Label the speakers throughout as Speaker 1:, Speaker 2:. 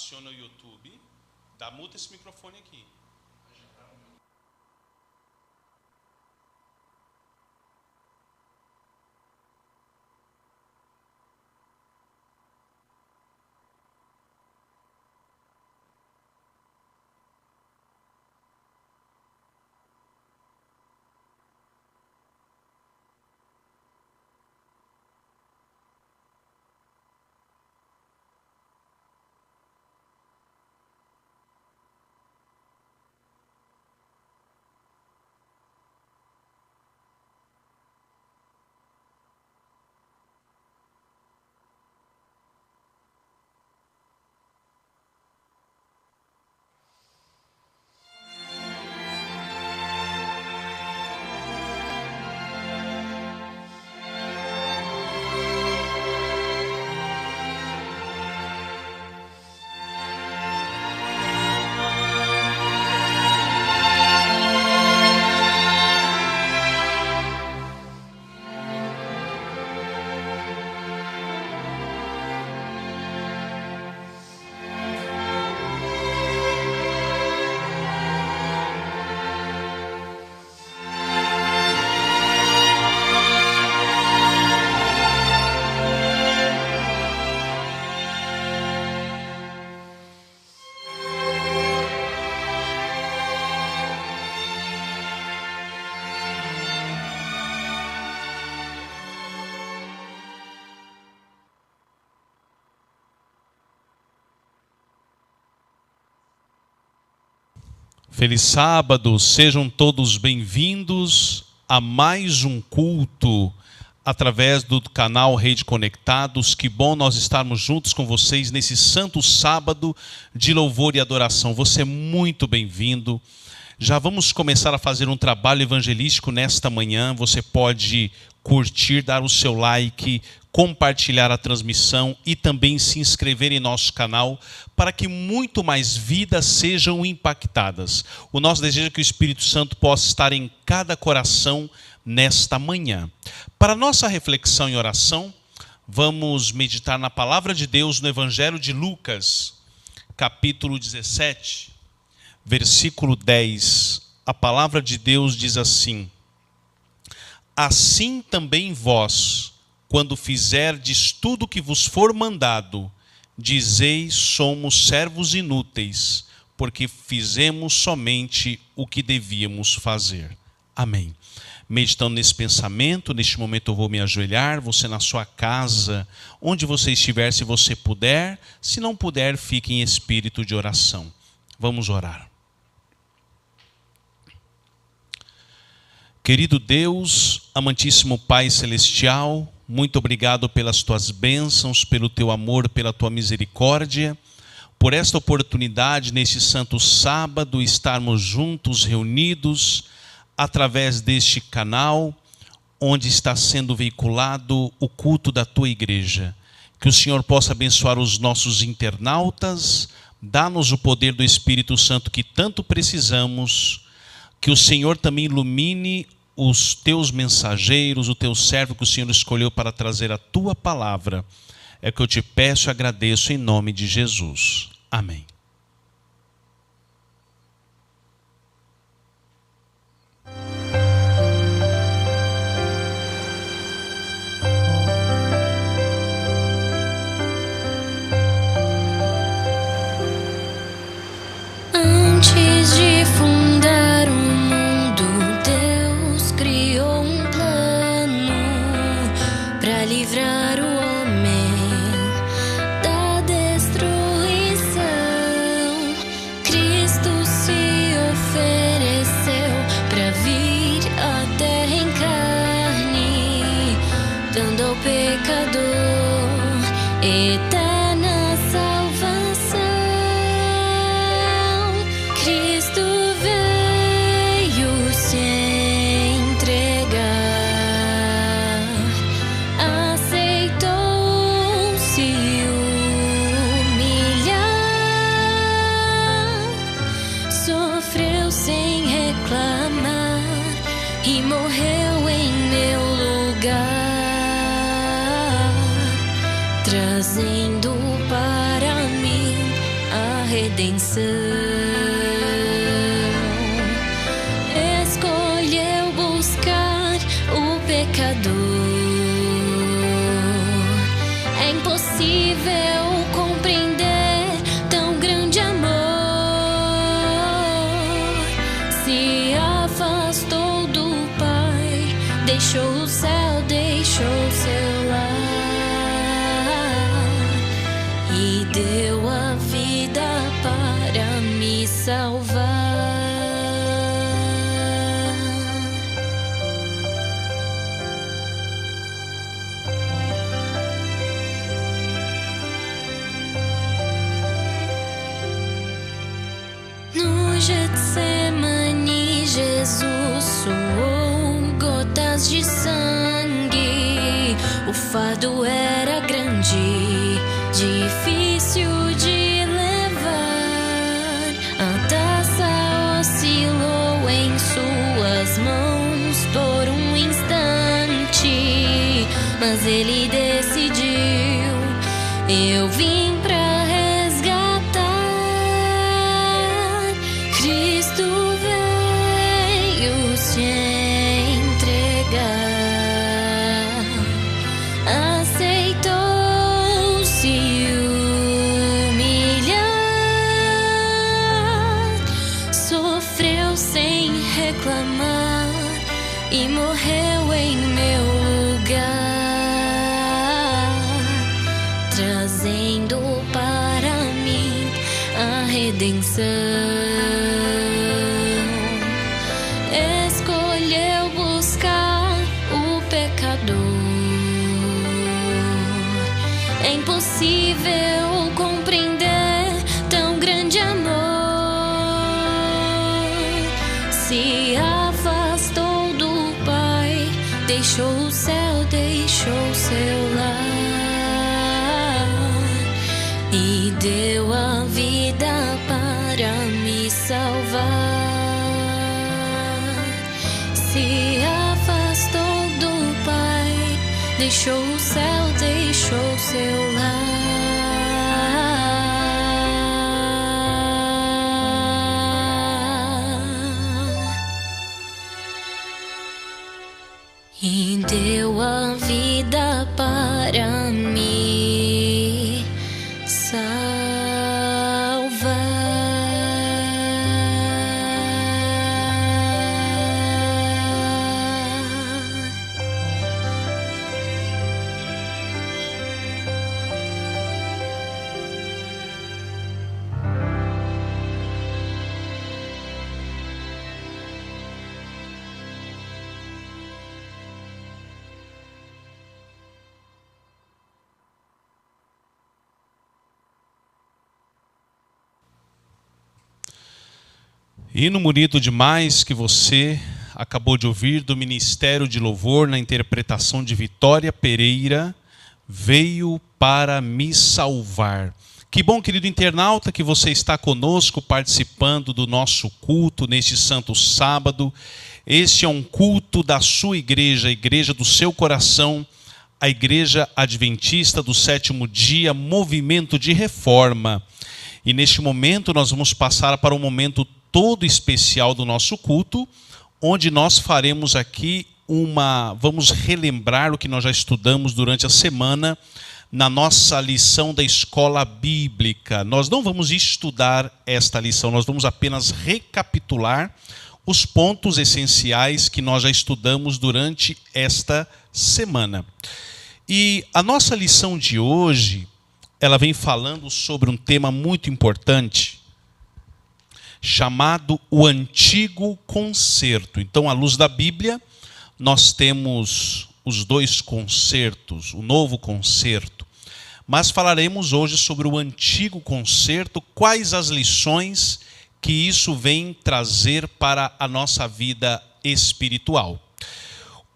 Speaker 1: aciona o YouTube, muta esse microfone aqui. Feliz sábado, sejam todos bem-vindos a mais um culto através do canal Rede Conectados. Que bom nós estarmos juntos com vocês nesse santo sábado de louvor e adoração. Você é muito bem-vindo. Já vamos começar a fazer um trabalho evangelístico nesta manhã. Você pode curtir, dar o seu like, compartilhar a transmissão e também se inscrever em nosso canal para que muito mais vidas sejam impactadas. O nosso desejo é que o Espírito Santo possa estar em cada coração nesta manhã. Para nossa reflexão e oração, vamos meditar na palavra de Deus no Evangelho de Lucas, capítulo 17, versículo 10. A palavra de Deus diz assim: assim também vós, quando fizerdes tudo o que vos for mandado, dizeis: somos servos inúteis, porque fizemos somente o que devíamos fazer. Amém. Meditando nesse pensamento, neste momento eu vou me ajoelhar, você na sua casa, onde você estiver, se você puder, se não puder, fique em espírito de oração. Vamos orar. Querido Deus, amantíssimo Pai Celestial, muito obrigado pelas tuas bênçãos, pelo teu amor, pela tua misericórdia, por esta oportunidade neste santo sábado, estarmos juntos, reunidos, através deste canal, onde está sendo veiculado o culto da tua igreja. Que o Senhor possa abençoar os nossos internautas, dá-nos o poder do Espírito Santo que tanto precisamos, que o Senhor também ilumine os teus mensageiros, o teu servo que o Senhor escolheu para trazer a tua palavra. É o que eu te peço e agradeço em nome de Jesus. Amém.
Speaker 2: Antes de fundar o mundo, Deus criou um plano para livrar o homem da destruição. Cristo se ofereceu para vir à terra em carne, dando ao pecador eterna salvação. Cristo veio se entregar, aceitou se humilhar, sofreu sem reclamar e morreu em meu lugar, trazendo redenção. Escolheu buscar o pecador. É impossível compreender tão grande amor. Se afastou do Pai, deixou o céu, deixou seu lar e deu a vida para me salvar. No Getsemane, Jesus suou gotas de sangue. O fardo era grande, difícil de levar. A taça oscilou em suas mãos por um instante, mas ele decidiu: eu vim pra resgatar. Cristo veio se entregar, aceitou se humilhar, sofreu sem reclamar e morreu em meu lugar, trazendo para mim a redenção. Escolheu buscar o pecador. É impossível compreender tão grande amor. Se afastou do Pai, deixou o céu, deixou seu lar e deu a vida para me salvar. Se afastou do Pai, deixou o céu, deixou seu lar e deu a vida para me salvar.
Speaker 1: Hino bonito demais que você acabou de ouvir do Ministério de Louvor na interpretação de Vitória Pereira, Veio para me salvar. Que bom, querido internauta, que você está conosco participando do nosso culto neste santo sábado. Este é um culto da sua igreja, a igreja do seu coração, a Igreja Adventista do Sétimo Dia, Movimento de Reforma. E neste momento nós vamos passar para um momento todo especial do nosso culto, onde nós faremos aqui vamos relembrar o que nós já estudamos durante a semana na nossa lição da escola bíblica. Nós não vamos estudar esta lição, nós vamos apenas recapitular os pontos essenciais que nós já estudamos durante esta semana. E a nossa lição de hoje, ela vem falando sobre um tema muito importante, chamado o Antigo Concerto. Então, à luz da Bíblia, nós temos os dois concertos, o Novo Concerto. Mas falaremos hoje sobre o Antigo Concerto, quais as lições que isso vem trazer para a nossa vida espiritual.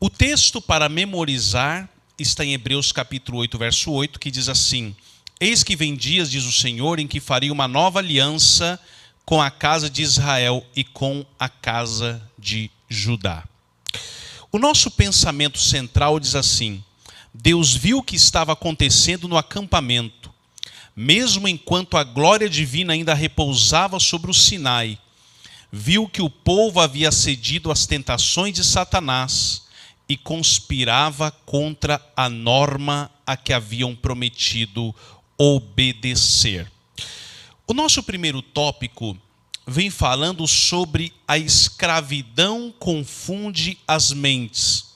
Speaker 1: O texto para memorizar está em Hebreus capítulo 8, verso 8, que diz assim: Eis que vem dias, diz o Senhor, em que farei uma nova aliança com a casa de Israel e com a casa de Judá. O nosso pensamento central diz assim: Deus viu o que estava acontecendo no acampamento, mesmo enquanto a glória divina ainda repousava sobre o Sinai, viu que o povo havia cedido às tentações de Satanás e conspirava contra a norma a que haviam prometido obedecer. O nosso primeiro tópico vem falando sobre a escravidão confunde as mentes.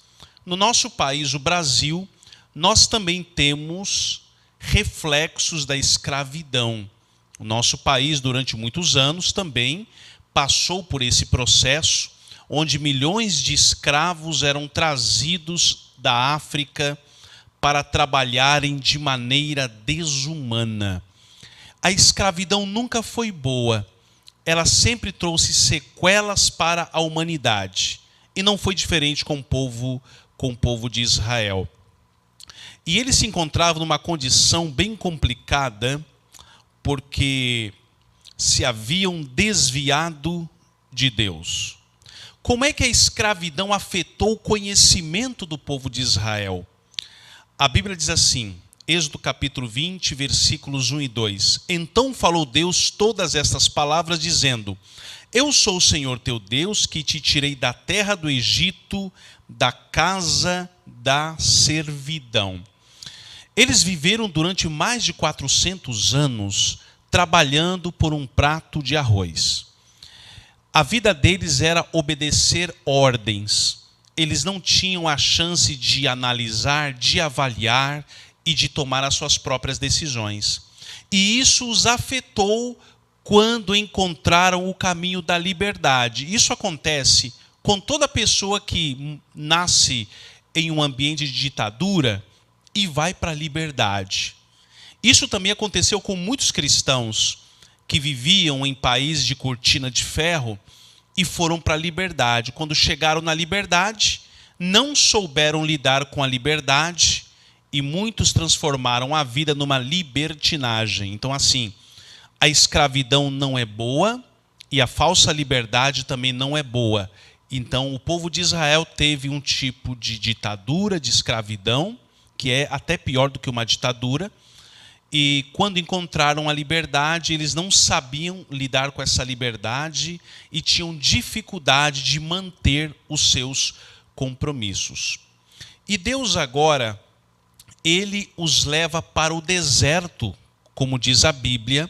Speaker 1: No nosso país, o Brasil, nós também temos reflexos da escravidão. O nosso país, durante muitos anos, também passou por esse processo, onde milhões de escravos eram trazidos da África para trabalharem de maneira desumana. A escravidão nunca foi boa. Ela sempre trouxe sequelas para a humanidade. E não foi diferente com o povo de Israel. E eles se encontravam numa condição bem complicada, porque se haviam desviado de Deus. Como é que a escravidão afetou o conhecimento do povo de Israel? A Bíblia diz assim, Êxodo capítulo 20, versículos 1 e 2. Então falou Deus todas estas palavras, dizendo: Eu sou o Senhor teu Deus, que te tirei da terra do Egito, da casa da servidão. Eles viveram durante mais de 400 anos trabalhando por um prato de arroz. A vida deles era obedecer ordens. Eles não tinham a chance de analisar, de avaliar e de tomar as suas próprias decisões. E isso os afetou quando encontraram o caminho da liberdade. Isso acontece com toda pessoa que nasce em um ambiente de ditadura e vai para a liberdade. Isso também aconteceu com muitos cristãos que viviam em países de cortina de ferro e foram para a liberdade. Quando chegaram na liberdade, não souberam lidar com a liberdade e muitos transformaram a vida numa libertinagem. Então, assim, a escravidão não é boa e a falsa liberdade também não é boa. Então, o povo de Israel teve um tipo de ditadura, de escravidão, que é até pior do que uma ditadura. E quando encontraram a liberdade, eles não sabiam lidar com essa liberdade e tinham dificuldade de manter os seus compromissos. E Deus agora, Ele os leva para o deserto, como diz a Bíblia,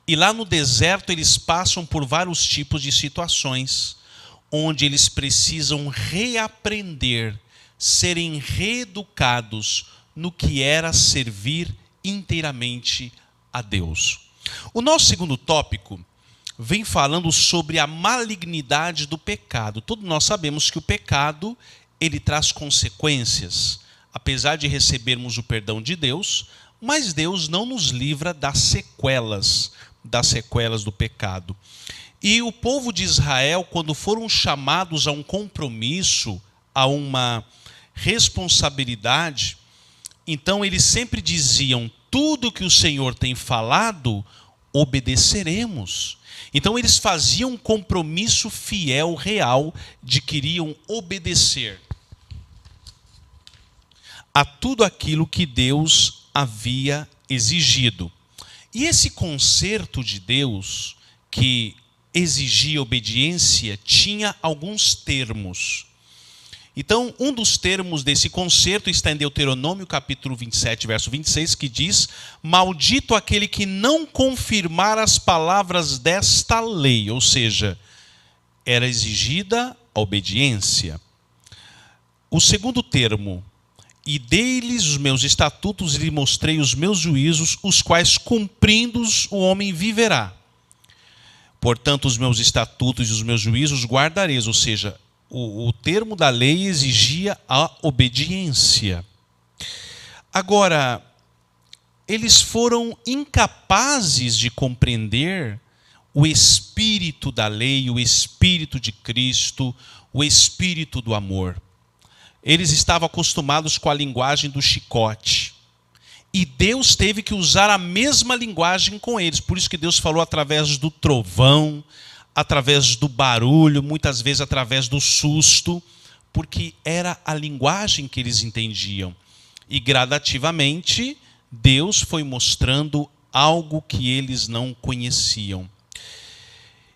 Speaker 1: e lá no deserto eles passam por vários tipos de situações, onde eles precisam reaprender, serem reeducados no que era servir inteiramente a Deus. O nosso segundo tópico vem falando sobre a malignidade do pecado. Todos nós sabemos que o pecado, ele traz consequências, apesar de recebermos o perdão de Deus, mas Deus não nos livra das sequelas do pecado. E o povo de Israel, quando foram chamados a um compromisso, a uma responsabilidade, então eles sempre diziam: tudo que o Senhor tem falado, obedeceremos. Então eles faziam um compromisso fiel, real, de que iriam obedecer a tudo aquilo que Deus havia exigido. E esse concerto de Deus, que exigia obediência, tinha alguns termos. Então, um dos termos desse concerto está em Deuteronômio, capítulo 27, verso 26, que diz: maldito aquele que não confirmar as palavras desta lei. Ou seja, era exigida a obediência. O segundo termo: e dei-lhes os meus estatutos e lhe mostrei os meus juízos, os quais cumprindo-os o homem viverá. Portanto, os meus estatutos e os meus juízos guardareis. Ou seja, o termo da lei exigia a obediência. Agora, eles foram incapazes de compreender o espírito da lei, o espírito de Cristo, o espírito do amor. Eles estavam acostumados com a linguagem do chicote. E Deus teve que usar a mesma linguagem com eles. Por isso que Deus falou através do trovão, através do barulho, muitas vezes através do susto, porque era a linguagem que eles entendiam. E gradativamente, Deus foi mostrando algo que eles não conheciam.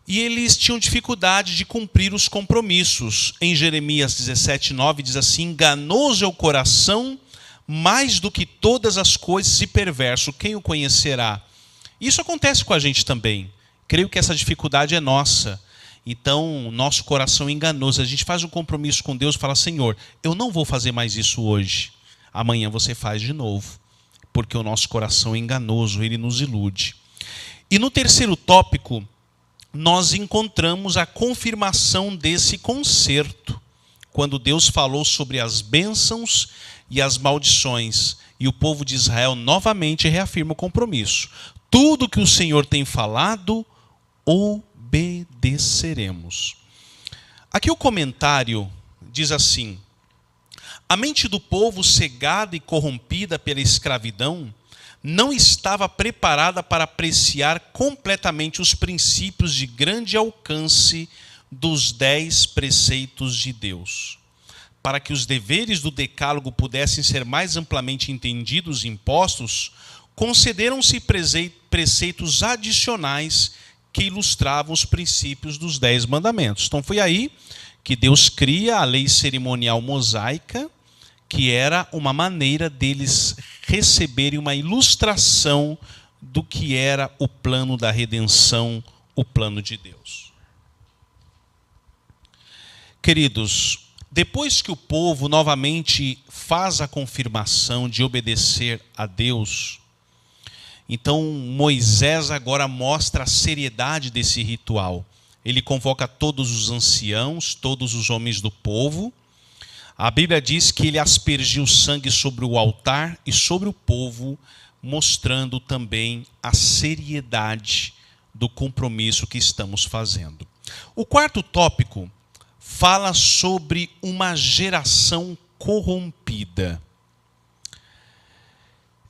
Speaker 1: E eles tinham dificuldade de cumprir os compromissos. Em Jeremias 17:9 diz assim: enganoso é o coração mais do que todas as coisas e perverso, quem o conhecerá? Isso acontece com a gente também. Creio que essa dificuldade é nossa. Então, nosso coração é enganoso. A gente faz um compromisso com Deus e fala: Senhor, eu não vou fazer mais isso hoje. Amanhã você faz de novo. Porque o nosso coração é enganoso, ele nos ilude. E no terceiro tópico, nós encontramos a confirmação desse concerto. Quando Deus falou sobre as bênçãos e as maldições. E o povo de Israel novamente reafirma o compromisso. Tudo que o Senhor tem falado, obedeceremos. Aqui o comentário diz assim: a mente do povo cegada e corrompida pela escravidão não estava preparada para apreciar completamente os princípios de grande alcance dos 10 preceitos de Deus. Para que os deveres do decálogo pudessem ser mais amplamente entendidos e impostos, concederam-se preceitos adicionais que ilustravam os princípios dos 10 mandamentos. Então foi aí que Deus cria a lei cerimonial mosaica, que era uma maneira deles receberem uma ilustração do que era o plano da redenção, o plano de Deus. Queridos, depois que o povo novamente faz a confirmação de obedecer a Deus, então Moisés agora mostra a seriedade desse ritual. Ele convoca todos os anciãos, todos os homens do povo. A Bíblia diz que ele aspergiu sangue sobre o altar e sobre o povo, mostrando também a seriedade do compromisso que estamos fazendo. O quarto tópico fala sobre uma geração corrompida.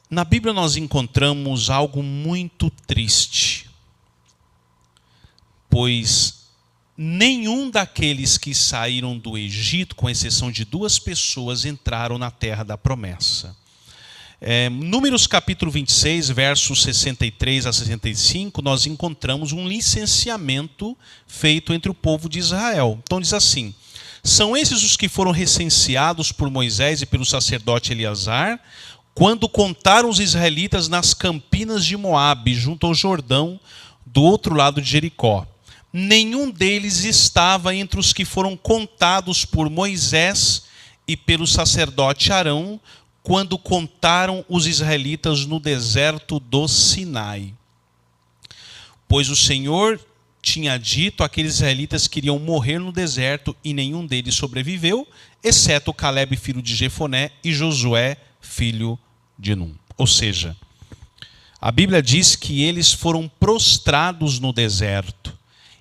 Speaker 1: Na Bíblia nós encontramos algo muito triste, pois nenhum daqueles que saíram do Egito, com exceção de 2 pessoas, entraram na terra da promessa. Números capítulo 26, versos 63 a 65, nós encontramos um licenciamento feito entre o povo de Israel. Então diz assim: são esses os que foram recenseados por Moisés e pelo sacerdote Eleazar, quando contaram os israelitas nas campinas de Moabe, junto ao Jordão, do outro lado de Jericó. Nenhum deles estava entre os que foram contados por Moisés e pelo sacerdote Arão, quando contaram os israelitas no deserto do Sinai. Pois o Senhor tinha dito àqueles israelitas que iriam morrer no deserto, e nenhum deles sobreviveu, exceto Calebe, filho de Jefoné, e Josué, filho de Num. Ou seja, a Bíblia diz que eles foram prostrados no deserto.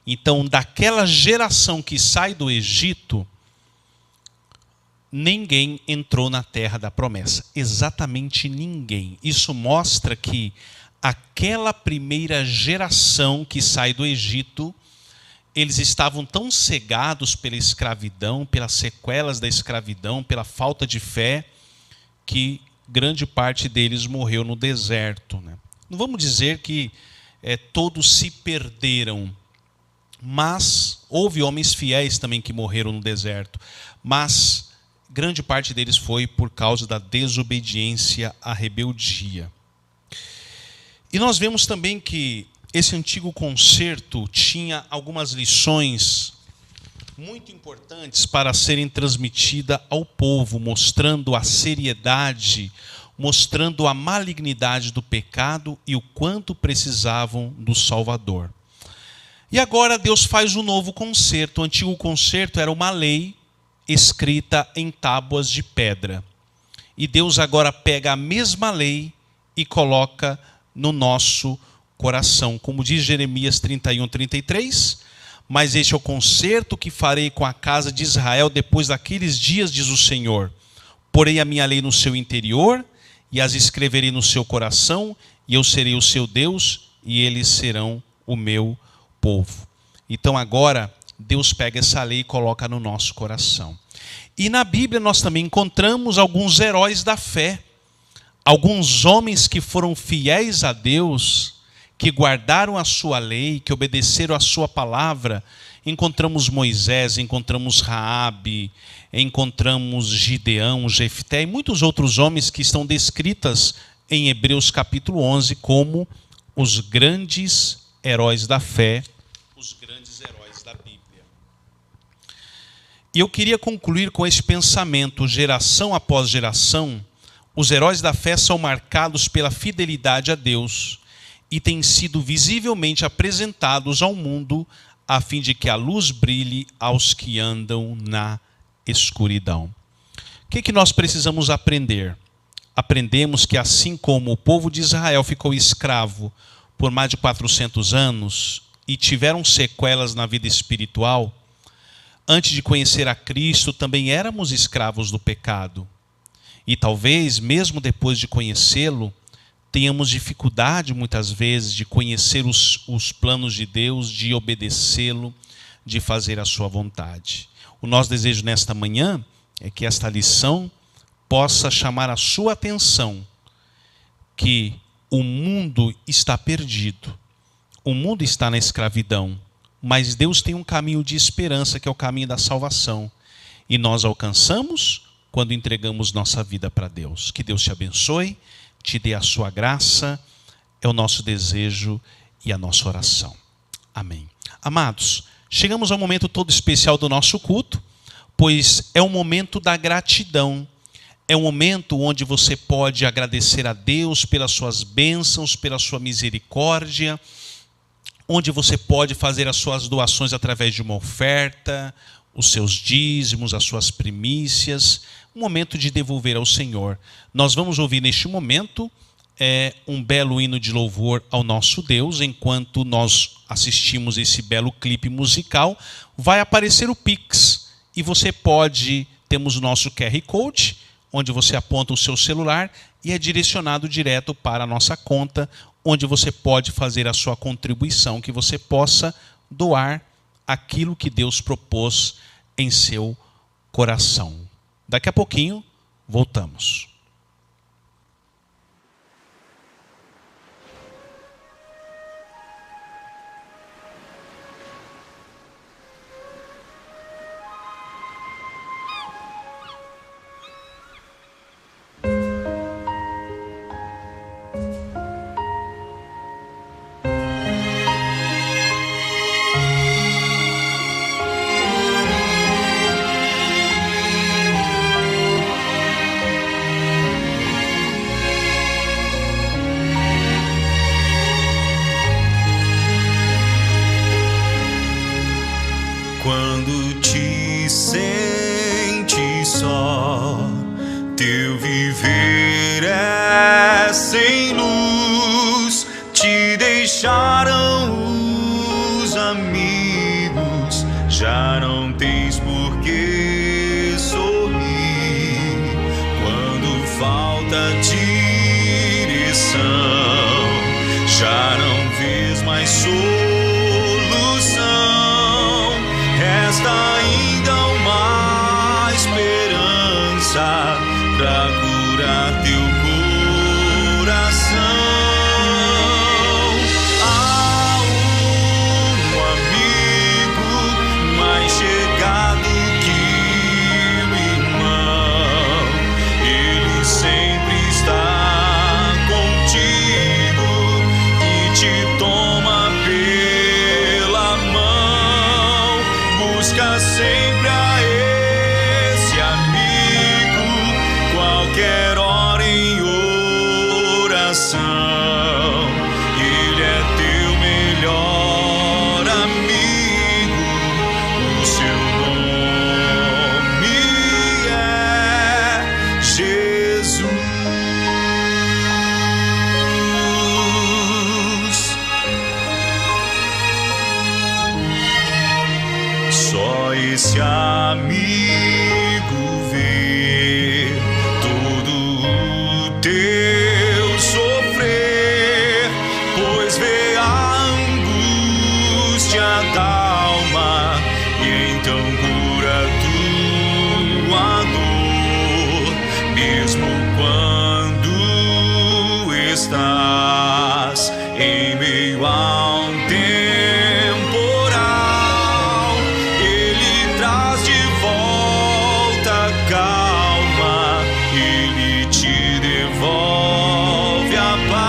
Speaker 1: Então, daquela geração que sai do Egito, ninguém entrou na terra da promessa. Exatamente ninguém. Isso mostra que aquela primeira geração que sai do Egito, eles estavam tão cegados pela escravidão, pelas sequelas da escravidão, pela falta de fé, que grande parte deles morreu no deserto. Não vamos dizer que todos se perderam, mas houve homens fiéis também que morreram no deserto. Mas grande parte deles foi por causa da desobediência, à rebeldia. E nós vemos também que esse antigo concerto tinha algumas lições muito importantes para serem transmitidas ao povo, mostrando a seriedade, mostrando a malignidade do pecado e o quanto precisavam do Salvador. E agora Deus faz um novo concerto. O antigo concerto era uma lei escrita em tábuas de pedra. E Deus agora pega a mesma lei e coloca no nosso coração. Como diz Jeremias 31:33, mas este é o concerto que farei com a casa de Israel depois daqueles dias, diz o Senhor. Porei a minha lei no seu interior e as escreverei no seu coração, e eu serei o seu Deus e eles serão o meu povo. Então agora Deus pega essa lei e coloca no nosso coração. E na Bíblia nós também encontramos alguns heróis da fé, alguns homens que foram fiéis a Deus, que guardaram a sua lei, que obedeceram a sua palavra. Encontramos Moisés, encontramos Raabe, encontramos Gideão, Jefté e muitos outros homens que estão descritas em Hebreus capítulo 11 como os grandes heróis da fé, os grandes heróis da Bíblia. E eu queria concluir com esse pensamento: geração após geração, os heróis da fé são marcados pela fidelidade a Deus e têm sido visivelmente apresentados ao mundo a fim de que a luz brilhe aos que andam na escuridão. O que nós precisamos aprender? Aprendemos que assim como o povo de Israel ficou escravo por mais de 400 anos e tiveram sequelas na vida espiritual, antes de conhecer a Cristo também éramos escravos do pecado. E talvez, mesmo depois de conhecê-lo, tenhamos dificuldade muitas vezes de conhecer os planos de Deus, de obedecê-lo, de fazer a sua vontade. O nosso desejo nesta manhã é que esta lição possa chamar a sua atenção que o mundo está perdido, o mundo está na escravidão, mas Deus tem um caminho de esperança, que é o caminho da salvação. E nós alcançamos quando entregamos nossa vida para Deus. Que Deus te abençoe, te dê a sua graça, é o nosso desejo e a nossa oração. Amém. Amados, chegamos ao momento todo especial do nosso culto, pois é o momento da gratidão. É um momento onde você pode agradecer a Deus pelas suas bênçãos, pela sua misericórdia, onde você pode fazer as suas doações através de uma oferta, os seus dízimos, as suas primícias, um momento de devolver ao Senhor. Nós vamos ouvir neste momento um belo hino de louvor ao nosso Deus. Enquanto nós assistimos esse belo clipe musical, vai aparecer o Pix e você pode, temos o nosso QR Code, onde você aponta o seu celular e é direcionado direto para a nossa conta, onde você pode fazer a sua contribuição, que você possa doar aquilo que Deus propôs em seu coração. Daqui a pouquinho, voltamos.
Speaker 3: Quando te sentes só, teu viver é sem luz, te deixaram os amigos, já não tens por que sorrir. Quando falta direção, já não vês mais solução. Resta ainda uma esperança pra curar teu coração. Há um amigo mais chegado que o irmão, ele sempre está contigo e te toma pela mão. Busca sempre a esse amigo, qualquer hora em oração. Ele é teu melhor amigo, o seu nome é Jesus. Só esse amigo vê todo o teu sofrer, pois vê a angústia da alma e então cura tua dor, mesmo quando em meio a um temporal, Ele traz de volta a calma, Ele te devolve a paz.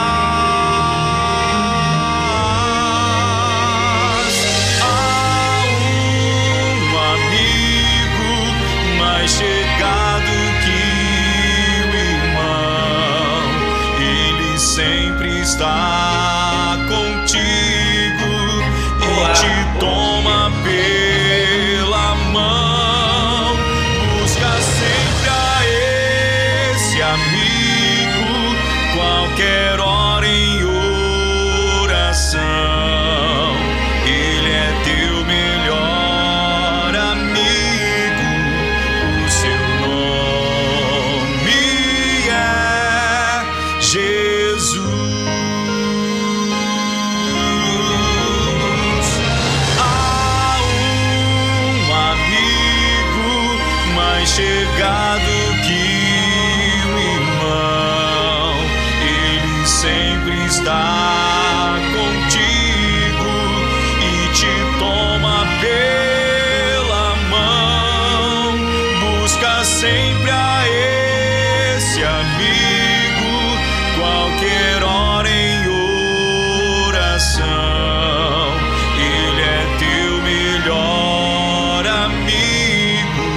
Speaker 3: Há um amigo mais chegado que o irmão, Ele sempre está contigo e te toma pela mão. Busca sempre a esse amigo, qualquer hora em oração. Ele é teu melhor amigo, o seu nome é Jesus. Há um amigo mais chegado que o irmão, Ele sempre está contigo e te toma pela mão. Busca sempre a esse amigo, qualquer hora em oração. Ele é teu melhor amigo,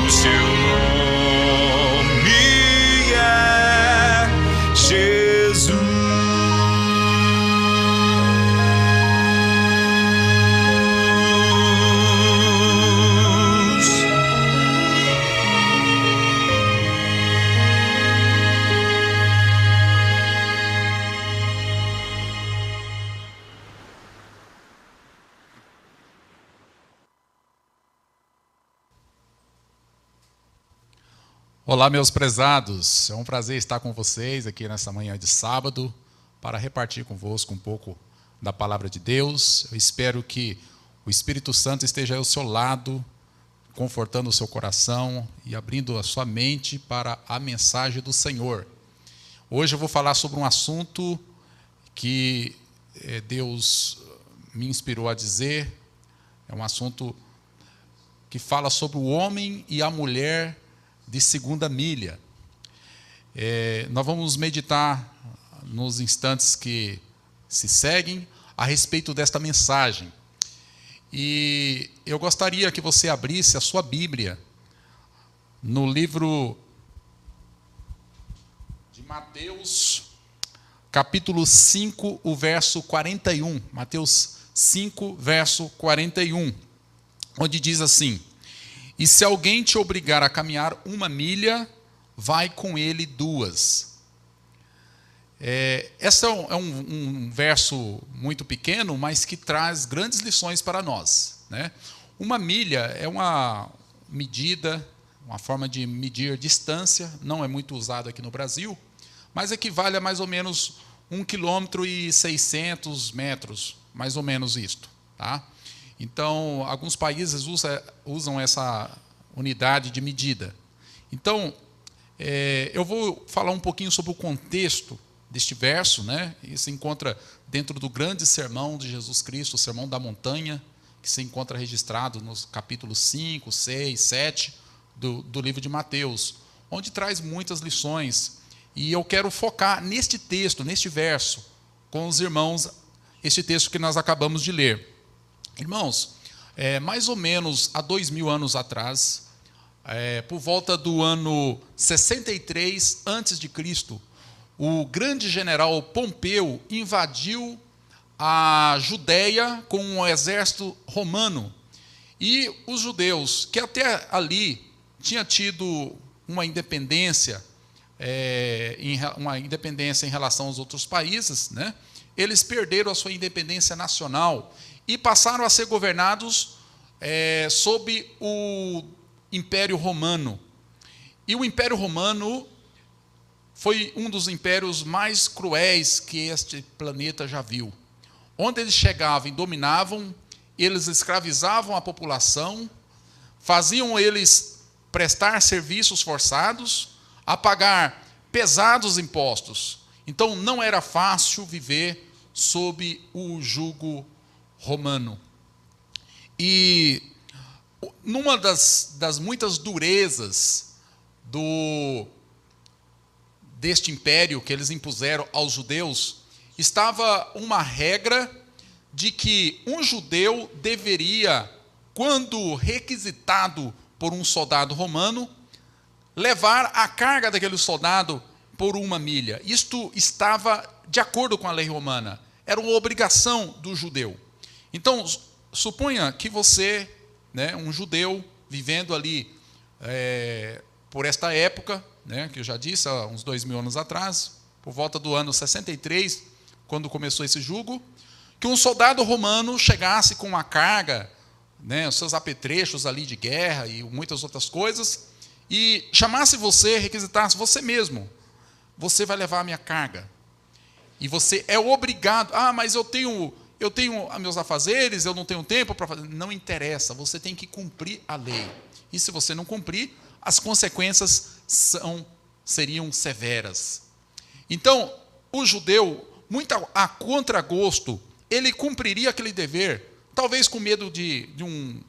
Speaker 3: o seu nome é Jesus.
Speaker 4: Olá, meus prezados, é um prazer estar com vocês aqui nessa manhã de sábado para repartir convosco um pouco da palavra de Deus. Eu espero que o Espírito Santo esteja ao seu lado, confortando o seu coração e abrindo a sua mente para a mensagem do Senhor. Hoje eu vou falar sobre um assunto que Deus me inspirou a dizer. É um assunto que fala sobre o homem e a mulher de segunda milha. Nós vamos meditar nos instantes que se seguem a respeito desta mensagem. E eu gostaria que você abrisse a sua Bíblia no livro de Mateus, capítulo 5, o verso 41. Mateus 5, verso 41, onde diz assim: e se alguém te obrigar a caminhar 1 milha, vai com ele 2. Esse é um verso muito pequeno, mas que traz grandes lições para nós, né? 1 milha é uma medida, uma forma de medir distância, não é muito usado aqui no Brasil, mas equivale a mais ou menos 1,6 km, mais ou menos isto, tá? Então, alguns países usam essa unidade de medida. Então, eu vou falar um pouquinho sobre o contexto deste verso, né? Isso se encontra dentro do grande sermão de Jesus Cristo, o Sermão da Montanha, que se encontra registrado nos capítulos 5, 6, 7 do livro de Mateus, onde traz muitas lições. E eu quero focar neste texto, neste verso, com os irmãos, este texto que nós acabamos de ler. Irmãos, mais ou menos há 2000 anos atrás, por volta do ano 63 a.C., o grande general Pompeu invadiu a Judéia com um exército romano. E os judeus, que até ali tinham tido uma independência em relação aos outros países, né? Eles perderam a sua independência nacional e passaram a ser governados sob o Império Romano. E o Império Romano foi um dos impérios mais cruéis que este planeta já viu. Onde eles chegavam e dominavam, eles escravizavam a população, faziam eles prestar serviços forçados, a pagar pesados impostos. Então não era fácil viver sob o jugo romano. E numa das muitas durezas deste império que eles impuseram aos judeus, estava uma regra de que um judeu deveria, quando requisitado por um soldado romano, levar a carga daquele soldado por 1 milha. Isto estava de acordo com a lei romana. Era uma obrigação do judeu. Então, suponha que você, um judeu, vivendo ali por esta época, que eu já disse, há uns 2000 anos atrás, por volta do ano 63, quando começou esse jugo, que um soldado romano chegasse com uma carga, os seus apetrechos ali de guerra e muitas outras coisas, e chamasse você, requisitasse você mesmo. Você vai levar a minha carga. E você é obrigado. Mas eu tenho meus afazeres, eu não tenho tempo para fazer. Não interessa, você tem que cumprir a lei. E se você não cumprir, as consequências seriam severas. Então, o judeu, muito a contragosto, ele cumpriria aquele dever, talvez com medo de um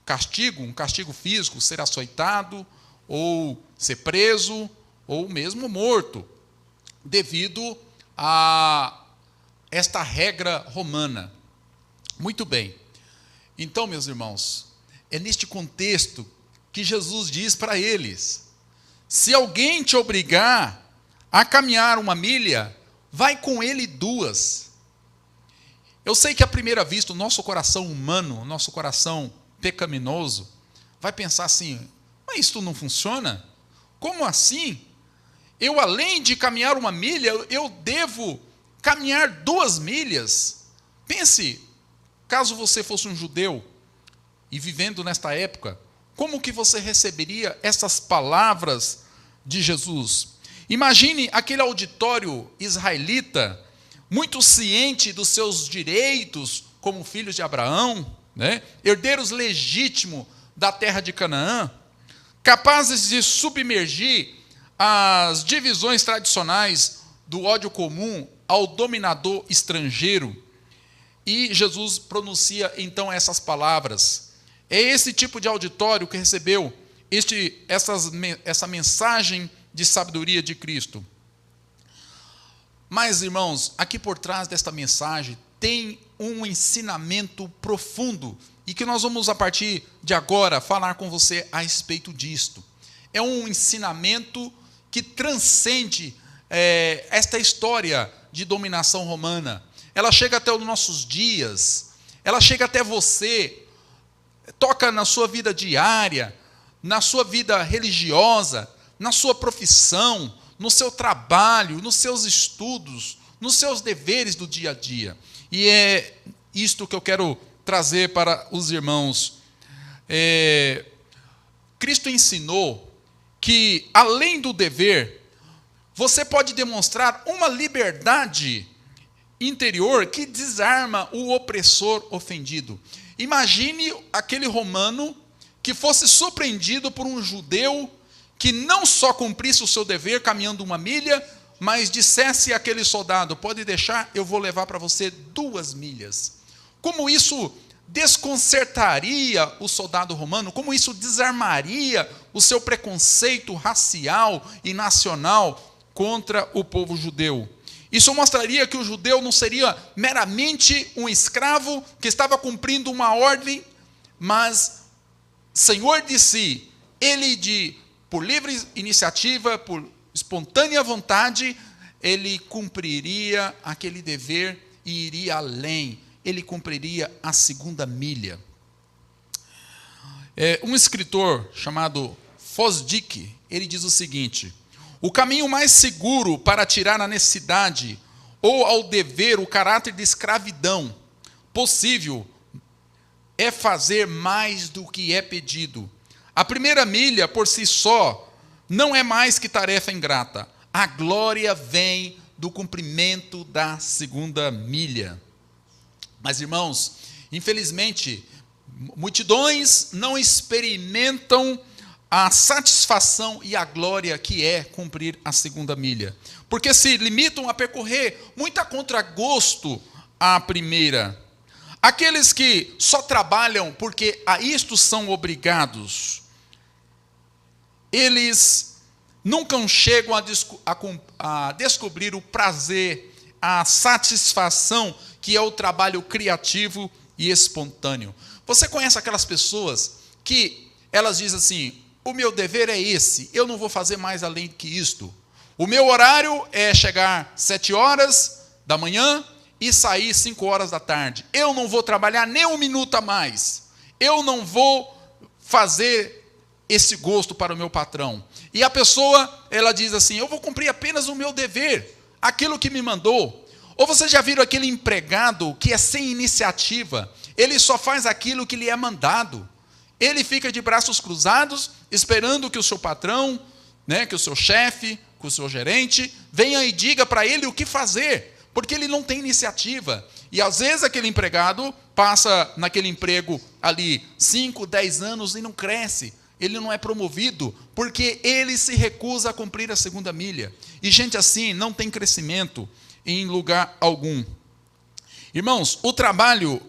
Speaker 4: castigo físico, ser açoitado, ou ser preso, ou mesmo morto, devido a esta regra romana. Muito bem. Então, meus irmãos, é neste contexto que Jesus diz para eles: se alguém te obrigar a caminhar 1 milha, vai com ele 2. Eu sei que à primeira vista o nosso coração humano, o nosso coração pecaminoso, vai pensar assim: mas isto não funciona? Como assim? Eu, além de caminhar 1 milha, eu devo caminhar 2 milhas? Pense, caso você fosse um judeu e vivendo nesta época, como que você receberia essas palavras de Jesus? Imagine aquele auditório israelita, muito ciente dos seus direitos como filhos de Abraão, herdeiros legítimos da terra de Canaã, capazes de submergir as divisões tradicionais do ódio comum ao dominador estrangeiro. E Jesus pronuncia então essas palavras. É esse tipo de auditório que recebeu essa mensagem de sabedoria de Cristo. Mas, irmãos, aqui por trás desta mensagem tem um ensinamento profundo e que nós vamos, a partir de agora, falar com você a respeito disto. É um ensinamento que transcende esta história de dominação romana. Ela chega até os nossos dias, ela chega até você, toca na sua vida diária, na sua vida religiosa, na sua profissão, no seu trabalho, nos seus estudos, nos seus deveres do dia a dia. E é isto que eu quero trazer para os irmãos. Cristo ensinou que, além do dever, você pode demonstrar uma liberdade interior que desarma o opressor ofendido. Imagine aquele romano que fosse surpreendido por um judeu que não só cumprisse o seu dever caminhando 1 milha, mas dissesse àquele soldado: pode deixar, eu vou levar para você 2 milhas. Como isso desconcertaria o soldado romano, como isso desarmaria o seu preconceito racial e nacional contra o povo judeu. Isso mostraria que o judeu não seria meramente um escravo que estava cumprindo uma ordem, mas senhor de si, ele por livre iniciativa, por espontânea vontade, ele cumpriria aquele dever e iria além. Ele cumpriria a 2ª milha. Um escritor chamado Fosdick, ele diz o seguinte: o caminho mais seguro para tirar a necessidade ou ao dever o caráter de escravidão possível é fazer mais do que é pedido. A 1ª milha, por si só, não é mais que tarefa ingrata. A glória vem do cumprimento da 2ª milha. Mas, irmãos, infelizmente, multidões não experimentam a satisfação e a glória que é cumprir a 2ª milha, porque se limitam a percorrer muito a contragosto a primeira. Aqueles que só trabalham porque a isto são obrigados, eles nunca chegam a descobrir o prazer, a satisfação que é o trabalho criativo e espontâneo. Você conhece aquelas pessoas que elas dizem assim: o meu dever é esse, eu não vou fazer mais além que isto. O meu horário é chegar 7 horas da manhã e sair 5 horas da tarde. Eu não vou trabalhar nem um minuto a mais. Eu não vou fazer esse gosto para o meu patrão. E a pessoa, ela diz assim: eu vou cumprir apenas o meu dever, aquilo que me mandou. Ou você já viram aquele empregado que é sem iniciativa? Ele só faz aquilo que lhe é mandado. Ele fica de braços cruzados, esperando que o seu patrão, que o seu chefe, que o seu gerente, venha e diga para ele o que fazer, porque ele não tem iniciativa. E às vezes aquele empregado passa naquele emprego ali 5, 10 anos e não cresce. Ele não é promovido, porque ele se recusa a cumprir a segunda milha. E gente assim não tem crescimento em lugar algum. Irmãos, o trabalho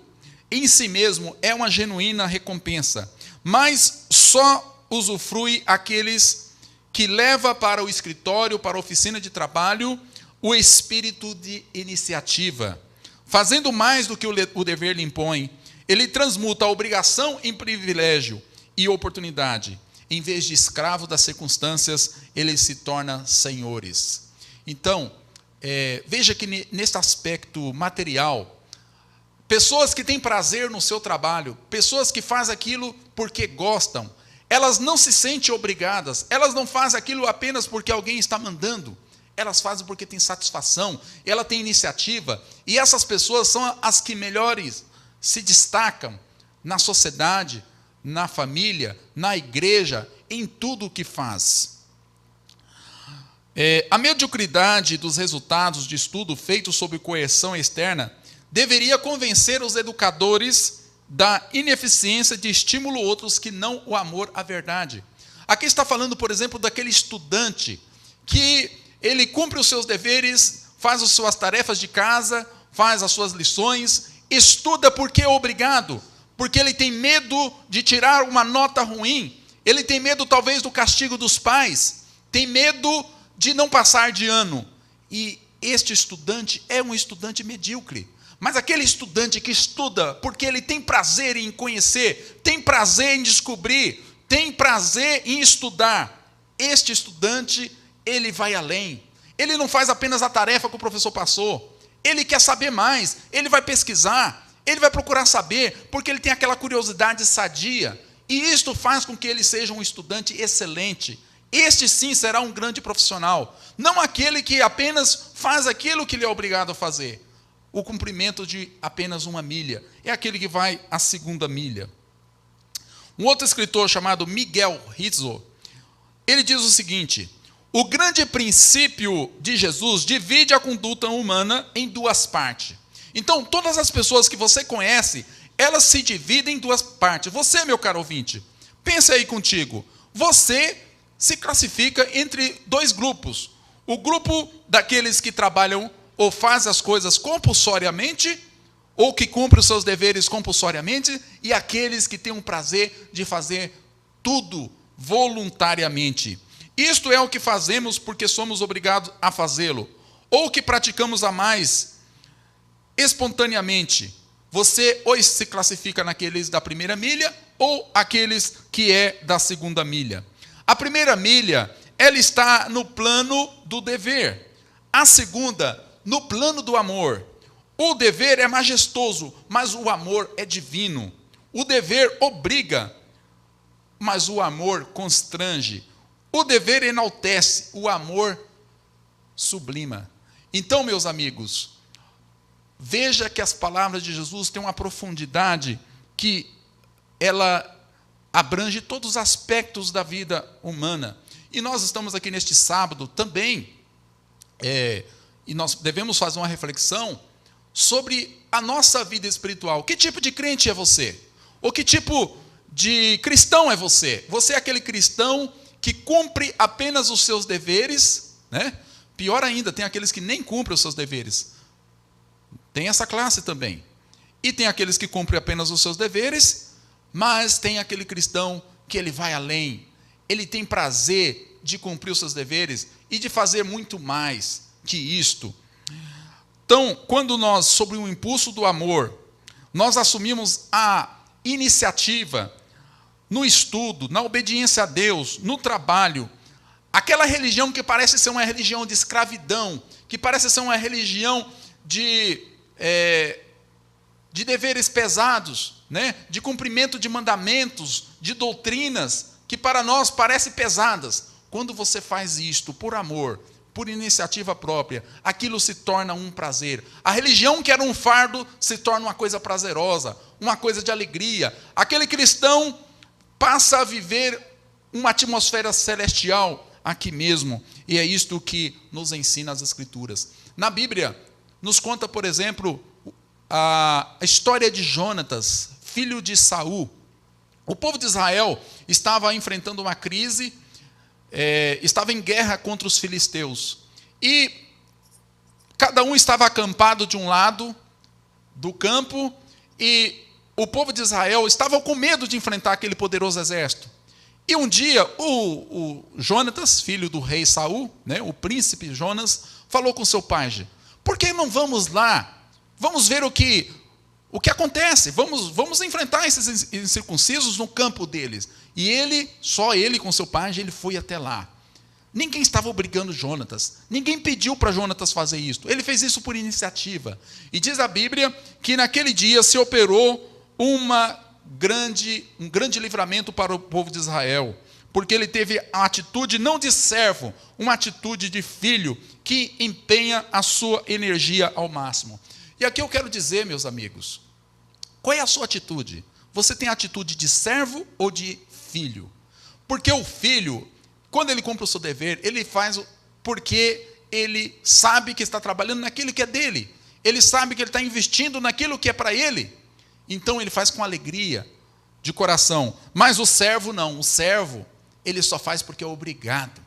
Speaker 4: em si mesmo é uma genuína recompensa, mas só usufrui aqueles que levam para o escritório, para a oficina de trabalho, o espírito de iniciativa. Fazendo mais do que o dever lhe impõe, ele transmuta a obrigação em privilégio e oportunidade. Em vez de escravo das circunstâncias, ele se torna senhores. Então, veja que neste aspecto material, pessoas que têm prazer no seu trabalho, pessoas que fazem aquilo porque gostam, elas não se sentem obrigadas, elas não fazem aquilo apenas porque alguém está mandando, elas fazem porque têm satisfação, ela tem iniciativa, e essas pessoas são as que melhores se destacam na sociedade, na família, na igreja, em tudo o que faz. A mediocridade dos resultados de estudo feito sob coerção externa deveria convencer os educadores da ineficiência de estímulo outros que não o amor à verdade. Aqui está falando, por exemplo, daquele estudante que ele cumpre os seus deveres, faz as suas tarefas de casa, faz as suas lições, estuda porque é obrigado, porque ele tem medo de tirar uma nota ruim, ele tem medo talvez do castigo dos pais, tem medo de não passar de ano. E este estudante é um estudante medíocre. Mas aquele estudante que estuda porque ele tem prazer em conhecer, tem prazer em descobrir, tem prazer em estudar, este estudante, ele vai além. Ele não faz apenas a tarefa que o professor passou. Ele quer saber mais, ele vai pesquisar, ele vai procurar saber, porque ele tem aquela curiosidade sadia. E isto faz com que ele seja um estudante excelente. Este sim será um grande profissional. Não aquele que apenas faz aquilo que ele é obrigado a fazer. O cumprimento de apenas uma milha. É aquele que vai a segunda milha. Um outro escritor chamado Miguel Rizzo, ele diz o seguinte: o grande princípio de Jesus divide a conduta humana em duas partes. Então, todas as pessoas que você conhece, elas se dividem em duas partes. Você, meu caro ouvinte, pense aí contigo. Você se classifica entre dois grupos. O grupo daqueles que trabalham ou fazem as coisas compulsoriamente, ou que cumprem os seus deveres compulsoriamente, e aqueles que têm o prazer de fazer tudo voluntariamente. Isto é o que fazemos porque somos obrigados a fazê-lo, ou que praticamos a mais espontaneamente. Você ou se classifica naqueles da primeira milha, ou aqueles que é da segunda milha. A primeira milha, ela está no plano do dever. A segunda, no plano do amor. O dever é majestoso, mas o amor é divino. O dever obriga, mas o amor constrange. O dever enaltece, o amor sublima. Então, meus amigos, veja que as palavras de Jesus têm uma profundidade que ela abrange todos os aspectos da vida humana. E nós estamos aqui neste sábado também, e nós devemos fazer uma reflexão sobre a nossa vida espiritual. Que tipo de crente é você? Ou que tipo de cristão é você? Você é aquele cristão que cumpre apenas os seus deveres, né? Pior ainda, tem aqueles que nem cumprem os seus deveres. Tem essa classe também. E tem aqueles que cumprem apenas os seus deveres, mas tem aquele cristão que ele vai além. Ele tem prazer de cumprir os seus deveres e de fazer muito mais que isto. Então, quando nós, sob o impulso do amor, nós assumimos a iniciativa no estudo, na obediência a Deus, no trabalho, aquela religião que parece ser uma religião de escravidão, que parece ser uma religião de deveres pesados, né? De cumprimento de mandamentos, de doutrinas, que para nós parecem pesadas. Quando você faz isto por amor, por iniciativa própria, aquilo se torna um prazer. A religião que era um fardo se torna uma coisa prazerosa, uma coisa de alegria. Aquele cristão passa a viver uma atmosfera celestial aqui mesmo. E é isto que nos ensina as Escrituras. Na Bíblia, nos conta, por exemplo, a história de Jonatas, filho de Saul. O povo de Israel estava enfrentando uma crise, estava em guerra contra os filisteus. E cada um estava acampado de um lado do campo, e o povo de Israel estava com medo de enfrentar aquele poderoso exército. E um dia, o Jonatas, filho do rei Saul, né, o príncipe Jonas, falou com seu pai: por que não vamos lá? Vamos ver o que acontece. Vamos enfrentar esses incircuncisos no campo deles. E só ele com seu pai, ele foi até lá. Ninguém estava obrigando Jonatas. Ninguém pediu para Jonatas fazer isso. Ele fez isso por iniciativa. E diz a Bíblia que naquele dia se operou um grande livramento para o povo de Israel. Porque ele teve a atitude não de servo, uma atitude de filho que empenha a sua energia ao máximo. E aqui eu quero dizer, meus amigos, qual é a sua atitude? Você tem a atitude de servo ou de filho? Porque o filho, quando ele cumpre o seu dever, ele faz porque ele sabe que está trabalhando naquilo que é dele. Ele sabe que ele está investindo naquilo que é para ele. Então ele faz com alegria, de coração. Mas o servo não. O servo, ele só faz porque é obrigado.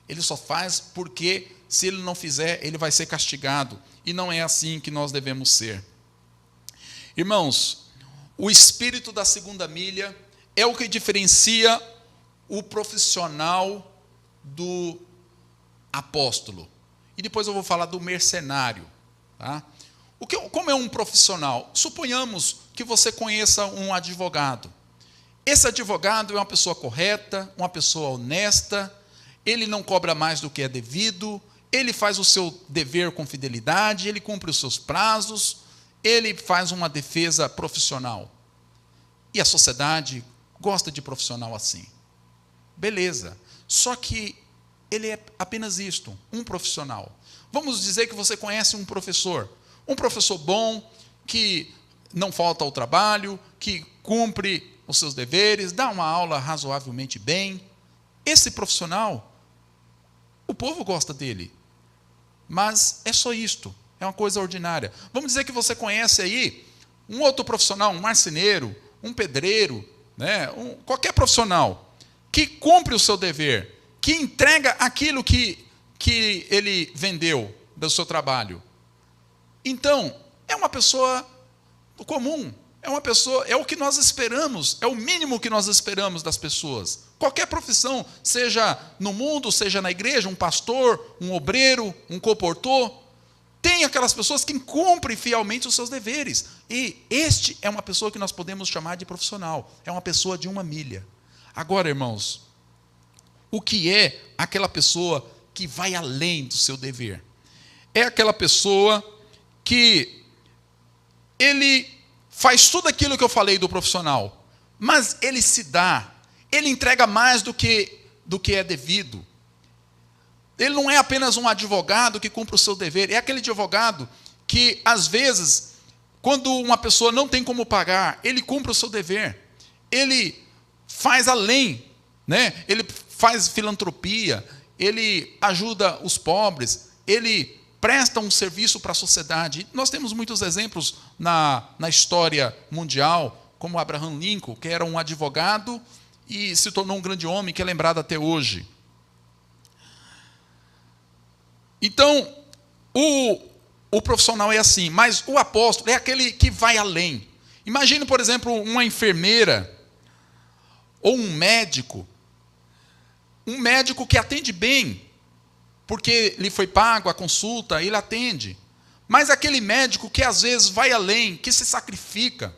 Speaker 4: Ele só faz porque, se ele não fizer, ele vai ser castigado. E não é assim que nós devemos ser. Irmãos, o espírito da segunda milha é o que diferencia o profissional do apóstolo. E depois eu vou falar do mercenário. Tá? Como é um profissional? Suponhamos que você conheça um advogado. Esse advogado é uma pessoa correta, uma pessoa honesta, ele não cobra mais do que é devido, ele faz o seu dever com fidelidade, ele cumpre os seus prazos, ele faz uma defesa profissional. E a sociedade gosta de profissional assim. Beleza. Só que ele é apenas isto, um profissional. Vamos dizer que você conhece um professor bom, que não falta ao trabalho, que cumpre os seus deveres, dá uma aula razoavelmente bem. Esse profissional, o povo gosta dele. Mas é só isto, é uma coisa ordinária. Vamos dizer que você conhece aí um outro profissional, um marceneiro, um pedreiro, né, qualquer profissional, que cumpre o seu dever, que entrega aquilo que ele vendeu do seu trabalho. Então, é uma pessoa comum, é o que nós esperamos, é o mínimo que nós esperamos das pessoas. Qualquer profissão, seja no mundo, seja na igreja, um pastor, um obreiro, um comportor, tem aquelas pessoas que cumprem fielmente os seus deveres. E este é uma pessoa que nós podemos chamar de profissional, é uma pessoa de uma milha. Agora, irmãos, o que é aquela pessoa que vai além do seu dever? É aquela pessoa que ele faz tudo aquilo que eu falei do profissional, mas ele se dá, ele entrega mais do que é devido. Ele não é apenas um advogado que cumpre o seu dever, é aquele advogado que, às vezes, quando uma pessoa não tem como pagar, ele cumpre o seu dever, ele faz além, né? Ele faz filantropia, ele ajuda os pobres, ele presta um serviço para a sociedade. Nós temos muitos exemplos na história mundial, como Abraham Lincoln, que era um advogado e se tornou um grande homem, que é lembrado até hoje. Então, o profissional é assim, mas o apóstolo é aquele que vai além. Imagine, por exemplo, uma enfermeira ou um médico que atende bem, porque lhe foi pago a consulta, ele atende. Mas aquele médico que às vezes vai além, que se sacrifica,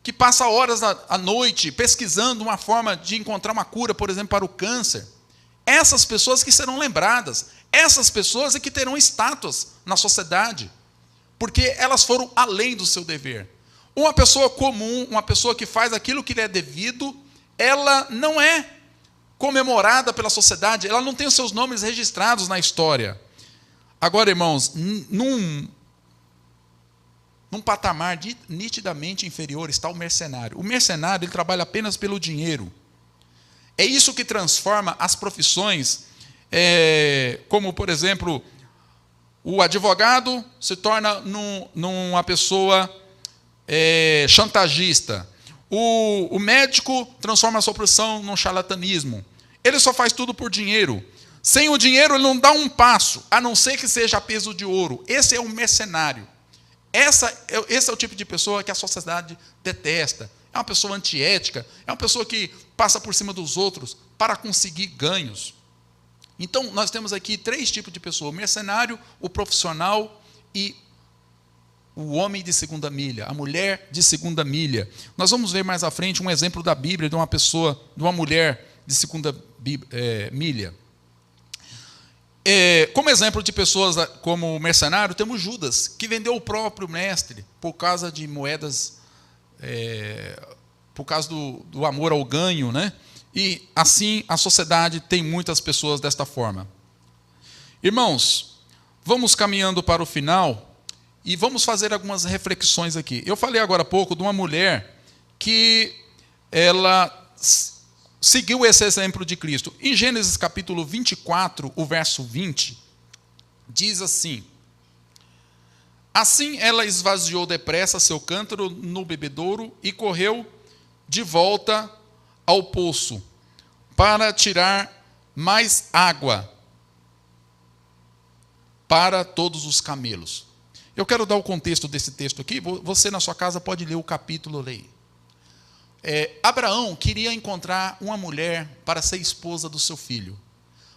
Speaker 4: que passa horas à noite pesquisando uma forma de encontrar uma cura, por exemplo, para o câncer. Essas pessoas que serão lembradas, essas pessoas é que terão estátuas na sociedade, porque elas foram além do seu dever. Uma pessoa comum, uma pessoa que faz aquilo que lhe é devido, ela não é comemorada pela sociedade, ela não tem os seus nomes registrados na história. Agora, irmãos, num patamar nitidamente inferior está o mercenário. O mercenário, ele trabalha apenas pelo dinheiro. É isso que transforma as profissões, como, por exemplo, o advogado se torna numa pessoa chantagista. O médico transforma a sua profissão num charlatanismo. Ele só faz tudo por dinheiro. Sem o dinheiro, ele não dá um passo, a não ser que seja a peso de ouro. Esse é um mercenário. Esse é o tipo de pessoa que a sociedade detesta. É uma pessoa antiética, é uma pessoa que passa por cima dos outros para conseguir ganhos. Então, nós temos aqui 3 tipos de pessoa: o mercenário, o profissional e o homem de segunda milha, a mulher de segunda milha. Nós vamos ver mais à frente um exemplo da Bíblia de uma mulher de segunda milha. Como exemplo de pessoas como mercenário, temos Judas, que vendeu o próprio mestre por causa de moedas, por causa do amor ao ganho, né? E assim a sociedade tem muitas pessoas desta forma. Irmãos, vamos caminhando para o final e vamos fazer algumas reflexões aqui. Eu falei agora há pouco de uma mulher que ela seguiu esse exemplo de Cristo. Em Gênesis capítulo 24, o verso 20, diz assim: assim ela esvaziou depressa seu cântaro no bebedouro e correu de volta ao poço para tirar mais água para todos os camelos. Eu quero dar o contexto desse texto aqui. Você na sua casa pode ler o capítulo, leia. Abraão queria encontrar uma mulher para ser esposa do seu filho.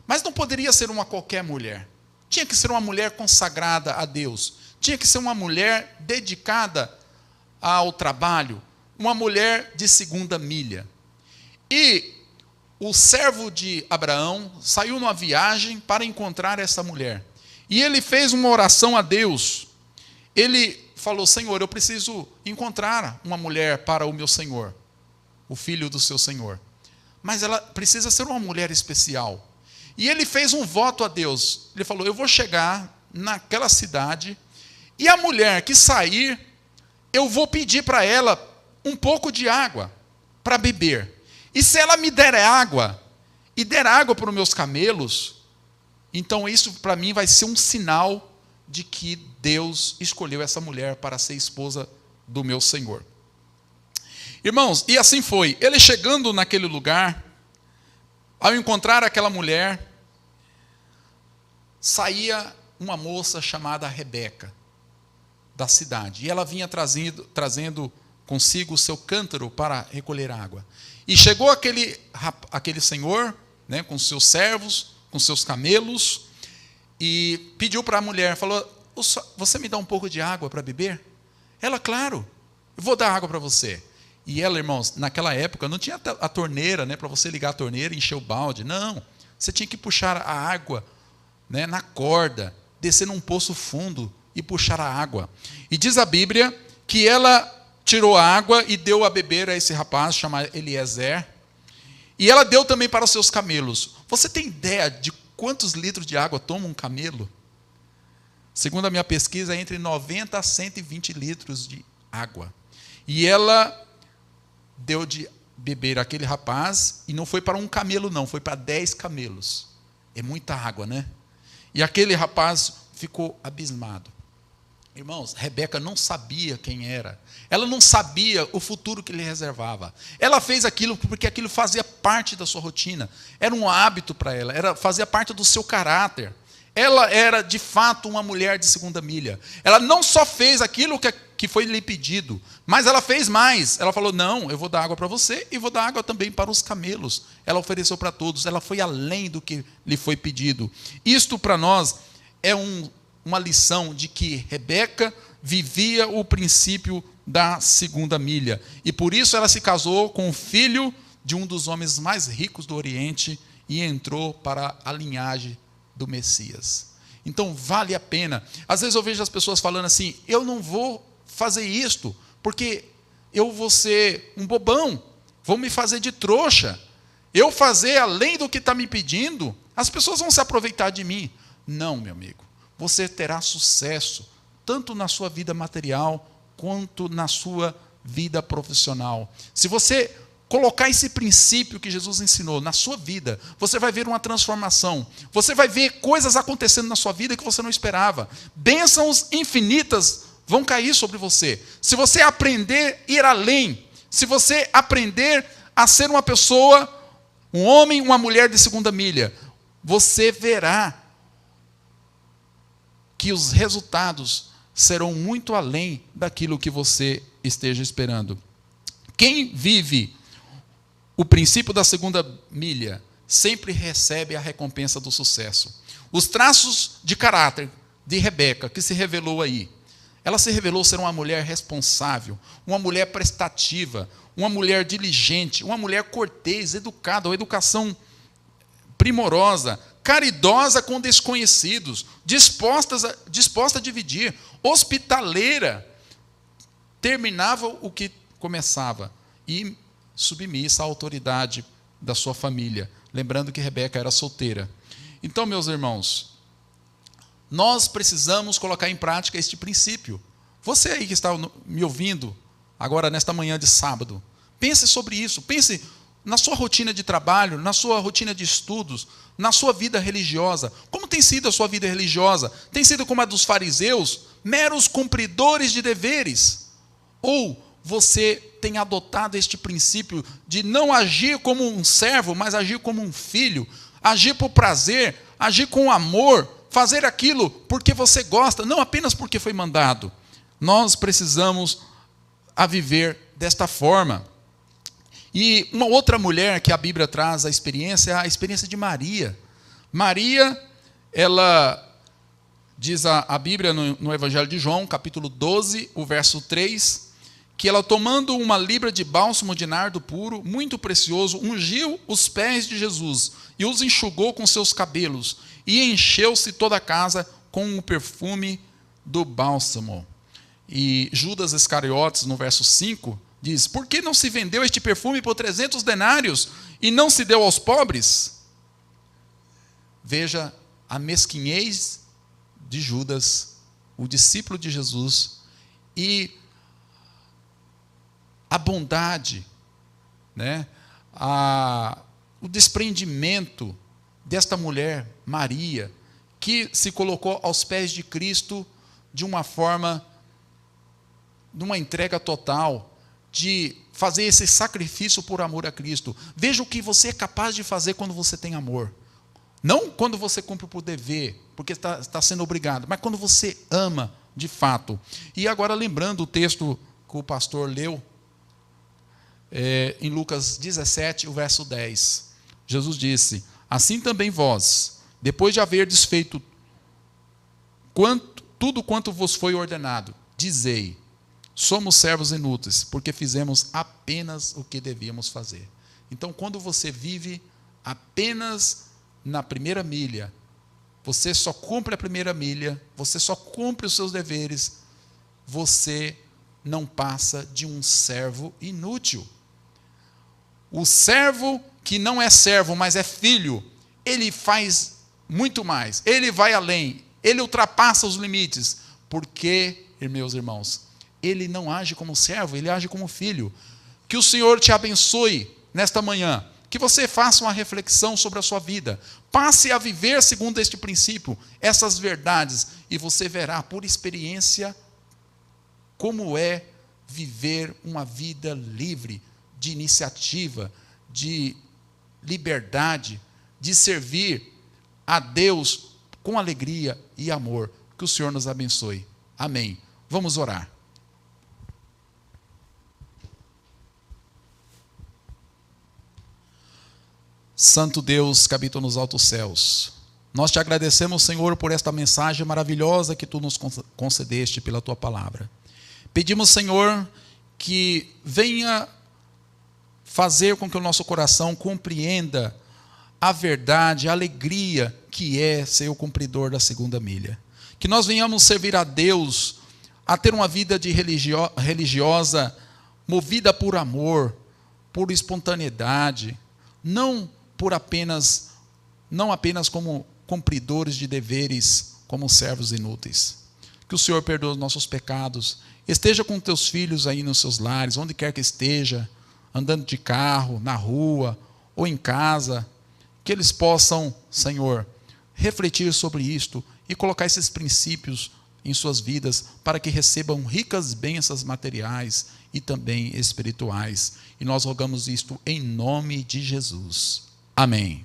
Speaker 4: Mas não poderia ser uma qualquer mulher. Tinha que ser uma mulher consagrada a Deus. Tinha que ser uma mulher dedicada ao trabalho. Uma mulher de segunda milha. E o servo de Abraão saiu numa viagem para encontrar essa mulher. E ele fez uma oração a Deus. Ele falou: Senhor, eu preciso encontrar uma mulher para o meu Senhor, o filho do seu Senhor. Mas ela precisa ser uma mulher especial. E ele fez um voto a Deus. Ele falou: eu vou chegar naquela cidade e a mulher que sair, eu vou pedir para ela um pouco de água para beber. E se ela me der água, e der água para os meus camelos, então isso para mim vai ser um sinal de que Deus escolheu essa mulher para ser esposa do meu Senhor. Irmãos, e assim foi. Ele chegando naquele lugar, ao encontrar aquela mulher, saía uma moça chamada Rebeca, da cidade. E ela vinha trazendo consigo o seu cântaro para recolher água. E chegou aquele senhor, né, com seus servos, com seus camelos, e pediu para a mulher, falou: você me dá um pouco de água para beber? Ela: claro, eu vou dar água para você. E ela, irmãos, naquela época não tinha a torneira, né, para você ligar a torneira e encher o balde. Não, você tinha que puxar a água, né, na corda, descer num poço fundo e puxar a água. E diz a Bíblia que ela tirou a água e deu a beber a esse rapaz chamado Eliezer. E ela deu também para os seus camelos. Você tem ideia de quantos litros de água toma um camelo? Segundo a minha pesquisa, é entre 90 a 120 litros de água. E ela deu de beber aquele rapaz, e não foi para um camelo não, foi para 10 camelos. É muita água, né? E aquele rapaz ficou abismado. Irmãos, Rebeca não sabia quem era. Ela não sabia o futuro que lhe reservava. Ela fez aquilo porque aquilo fazia parte da sua rotina. Era um hábito para ela, fazia parte do seu caráter. Ela era, de fato, uma mulher de segunda milha. Ela não só fez aquilo que foi lhe pedido, mas ela fez mais. Ela falou, não, eu vou dar água para você e vou dar água também para os camelos. Ela ofereceu para todos. Ela foi além do que lhe foi pedido. Isto, para nós, é uma lição de que Rebeca vivia o princípio da segunda milha. E por isso ela se casou com o filho de um dos homens mais ricos do Oriente e entrou para a linhagem do Messias. Então vale a pena. Às vezes eu vejo as pessoas falando assim, eu não vou fazer isto, porque eu vou ser um bobão, vou me fazer de trouxa, eu fazer além do que está me pedindo, as pessoas vão se aproveitar de mim. Não, meu amigo, você terá sucesso, tanto na sua vida material, quanto na sua vida profissional. Se você colocar esse princípio que Jesus ensinou na sua vida, você vai ver uma transformação. Você vai ver coisas acontecendo na sua vida que você não esperava. Bênçãos infinitas vão cair sobre você. Se você aprender a ir além, se você aprender a ser uma pessoa, um homem, uma mulher de segunda milha, você verá que os resultados serão muito além daquilo que você esteja esperando. Quem vive o princípio da segunda milha sempre recebe a recompensa do sucesso. Os traços de caráter de Rebeca, que se revelou aí, ela se revelou ser uma mulher responsável, uma mulher prestativa, uma mulher diligente, uma mulher cortês, educada, uma educação primorosa, caridosa com desconhecidos, disposta a dividir, hospitaleira, terminava o que começava, e submissa à autoridade da sua família. Lembrando que Rebeca era solteira. Então, meus irmãos, nós precisamos colocar em prática este princípio. Você aí que está me ouvindo, agora nesta manhã de sábado, pense sobre isso. Pense na sua rotina de trabalho, na sua rotina de estudos, na sua vida religiosa. Como tem sido a sua vida religiosa? Tem sido como a dos fariseus, meros cumpridores de deveres? Ou você tem adotado este princípio de não agir como um servo, mas agir como um filho, agir por prazer, agir com amor, fazer aquilo porque você gosta, não apenas porque foi mandado. Nós precisamos a viver desta forma. E uma outra mulher que a Bíblia traz a experiência é a experiência de Maria. Maria, ela diz a Bíblia no Evangelho de João, capítulo 12, o verso 3, que ela, tomando uma libra de bálsamo de nardo puro, muito precioso, ungiu os pés de Jesus e os enxugou com seus cabelos, e encheu-se toda a casa com o perfume do bálsamo. E Judas Iscariotes, no verso 5, diz, por que não se vendeu este perfume por 300 denários e não se deu aos pobres? Veja a mesquinhez de Judas, o discípulo de Jesus, e a bondade, né? O desprendimento desta mulher, Maria, que se colocou aos pés de Cristo de uma forma, de uma entrega total, de fazer esse sacrifício por amor a Cristo. Veja o que você é capaz de fazer quando você tem amor. Não quando você cumpre por dever, porque está sendo obrigado, mas quando você ama de fato. E agora, lembrando o texto que o pastor leu, em Lucas 17, o verso 10, Jesus disse, assim também vós, depois de haverdes feito tudo quanto vos foi ordenado, dizei, somos servos inúteis, porque fizemos apenas o que devíamos fazer. Então, quando você vive apenas na primeira milha, você só cumpre a primeira milha, você só cumpre os seus deveres, você não passa de um servo inútil. O servo que não é servo, mas é filho, ele faz muito mais, ele vai além, ele ultrapassa os limites, porque, meus irmãos, ele não age como servo, ele age como filho. Que o Senhor te abençoe nesta manhã, que você faça uma reflexão sobre a sua vida, passe a viver segundo este princípio, essas verdades, e você verá por experiência como é viver uma vida livre, de iniciativa, de liberdade, de servir a Deus com alegria e amor. Que o Senhor nos abençoe. Amém. Vamos orar. Santo Deus que habita nos altos céus, nós te agradecemos, Senhor, por esta mensagem maravilhosa que tu nos concedeste pela tua palavra. Pedimos, Senhor, que venha fazer com que o nosso coração compreenda a verdade, a alegria que é ser o cumpridor da segunda milha. Que nós venhamos servir a Deus, a ter uma vida de religiosa movida por amor, por espontaneidade, não apenas como cumpridores de deveres, como servos inúteis. Que o Senhor perdoe os nossos pecados. Esteja com teus filhos aí nos seus lares, onde quer que esteja, andando de carro, na rua ou em casa, que eles possam, Senhor, refletir sobre isto e colocar esses princípios em suas vidas, para que recebam ricas bênçãos materiais e também espirituais. E nós rogamos isto em nome de Jesus. Amém.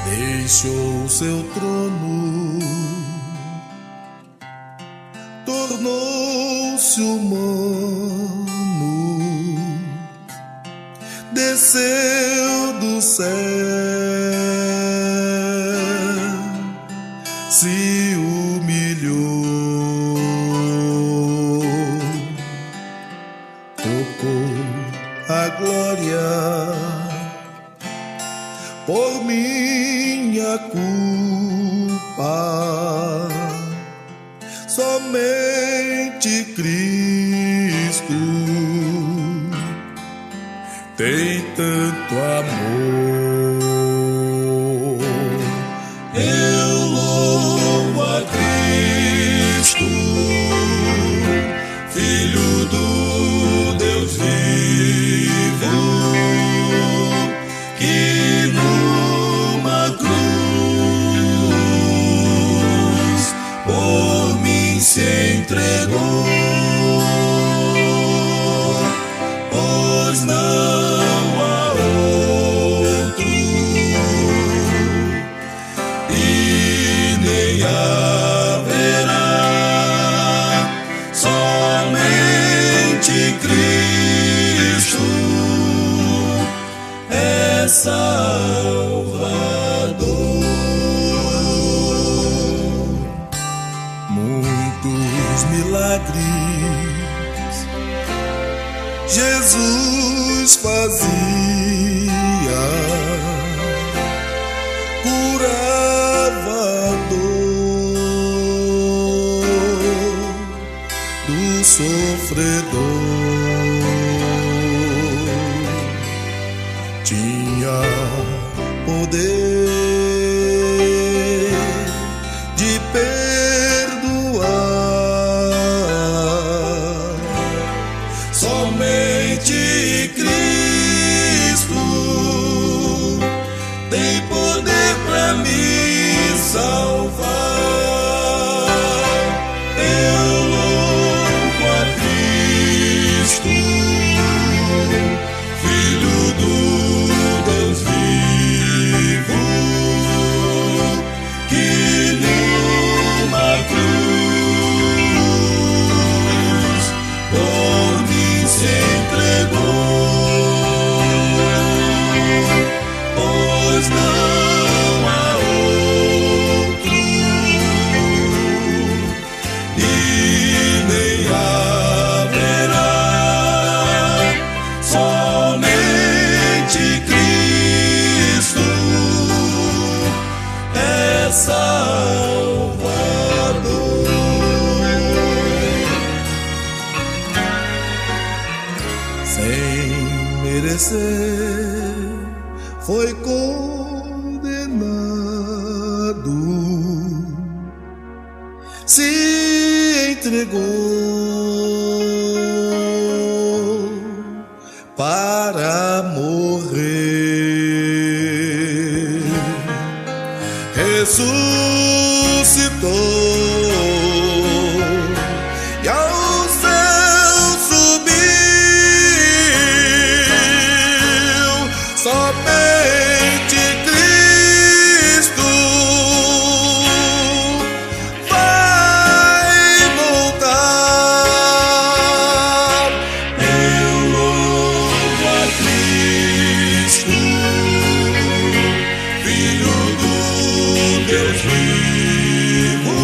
Speaker 5: Deixou seu trono, tornou-se humano, desceu do céu, se humilhou, trocou a glória por minha culpa. Somente Cristo tem tanto amor. Eu louvo a Cristo, Filho do Deus vivo, que numa cruz por mim se entregou, pois não há outro e nem haverá, somente Cristo é Salvador. Muitos milagres Jesus fazia, curava a dor do sofredor, tinha poder de perdoar, somente Cristo tem poder para me salvar. Eu louvo a Cristo, Filho do Deus vivo, que numa cruz por mim se entregou, pois não há outro e nem haverá, somente Cristo é Salvador. Sem merecer foi condenado, se entregou para morrer, ressuscitou Cristo vai voltar. Eu louvo a Cristo, Filho do Deus vivo,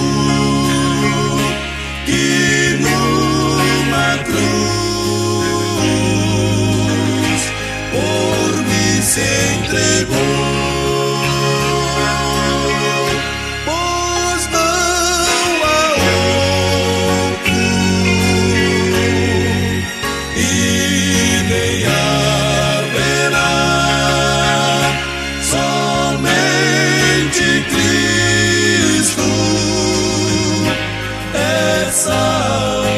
Speaker 5: que numa cruz por mim se entregou. Pois não há outro e nem haverá, somente Cristo é Salvador.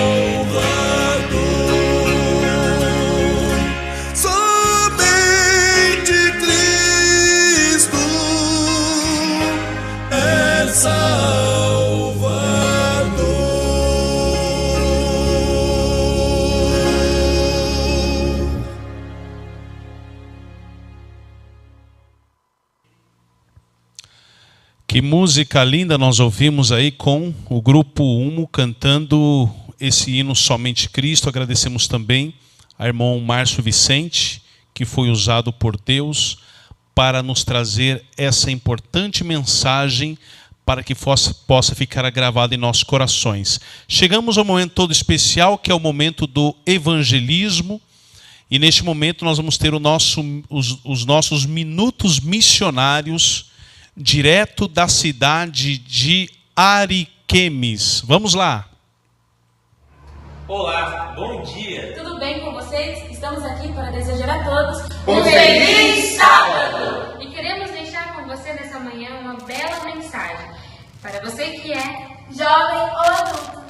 Speaker 5: Somente Cristo é Salvador.
Speaker 1: Que música linda nós ouvimos aí com o Grupo Humo cantando esse hino Somente Cristo. Agradecemos também ao irmão Márcio Vicente, que foi usado por Deus para nos trazer essa importante mensagem para que possa ficar gravada em nossos corações. Chegamos ao momento todo especial, que é o momento do evangelismo. E neste momento nós vamos ter os nossos minutos missionários direto da cidade de Ariquemes. Vamos lá.
Speaker 6: Olá, bom dia.
Speaker 7: Tudo bem com vocês? Estamos aqui para desejar a todos
Speaker 6: Um feliz sábado!
Speaker 7: E queremos deixar com você nessa manhã uma bela mensagem para você que é jovem ou adulto.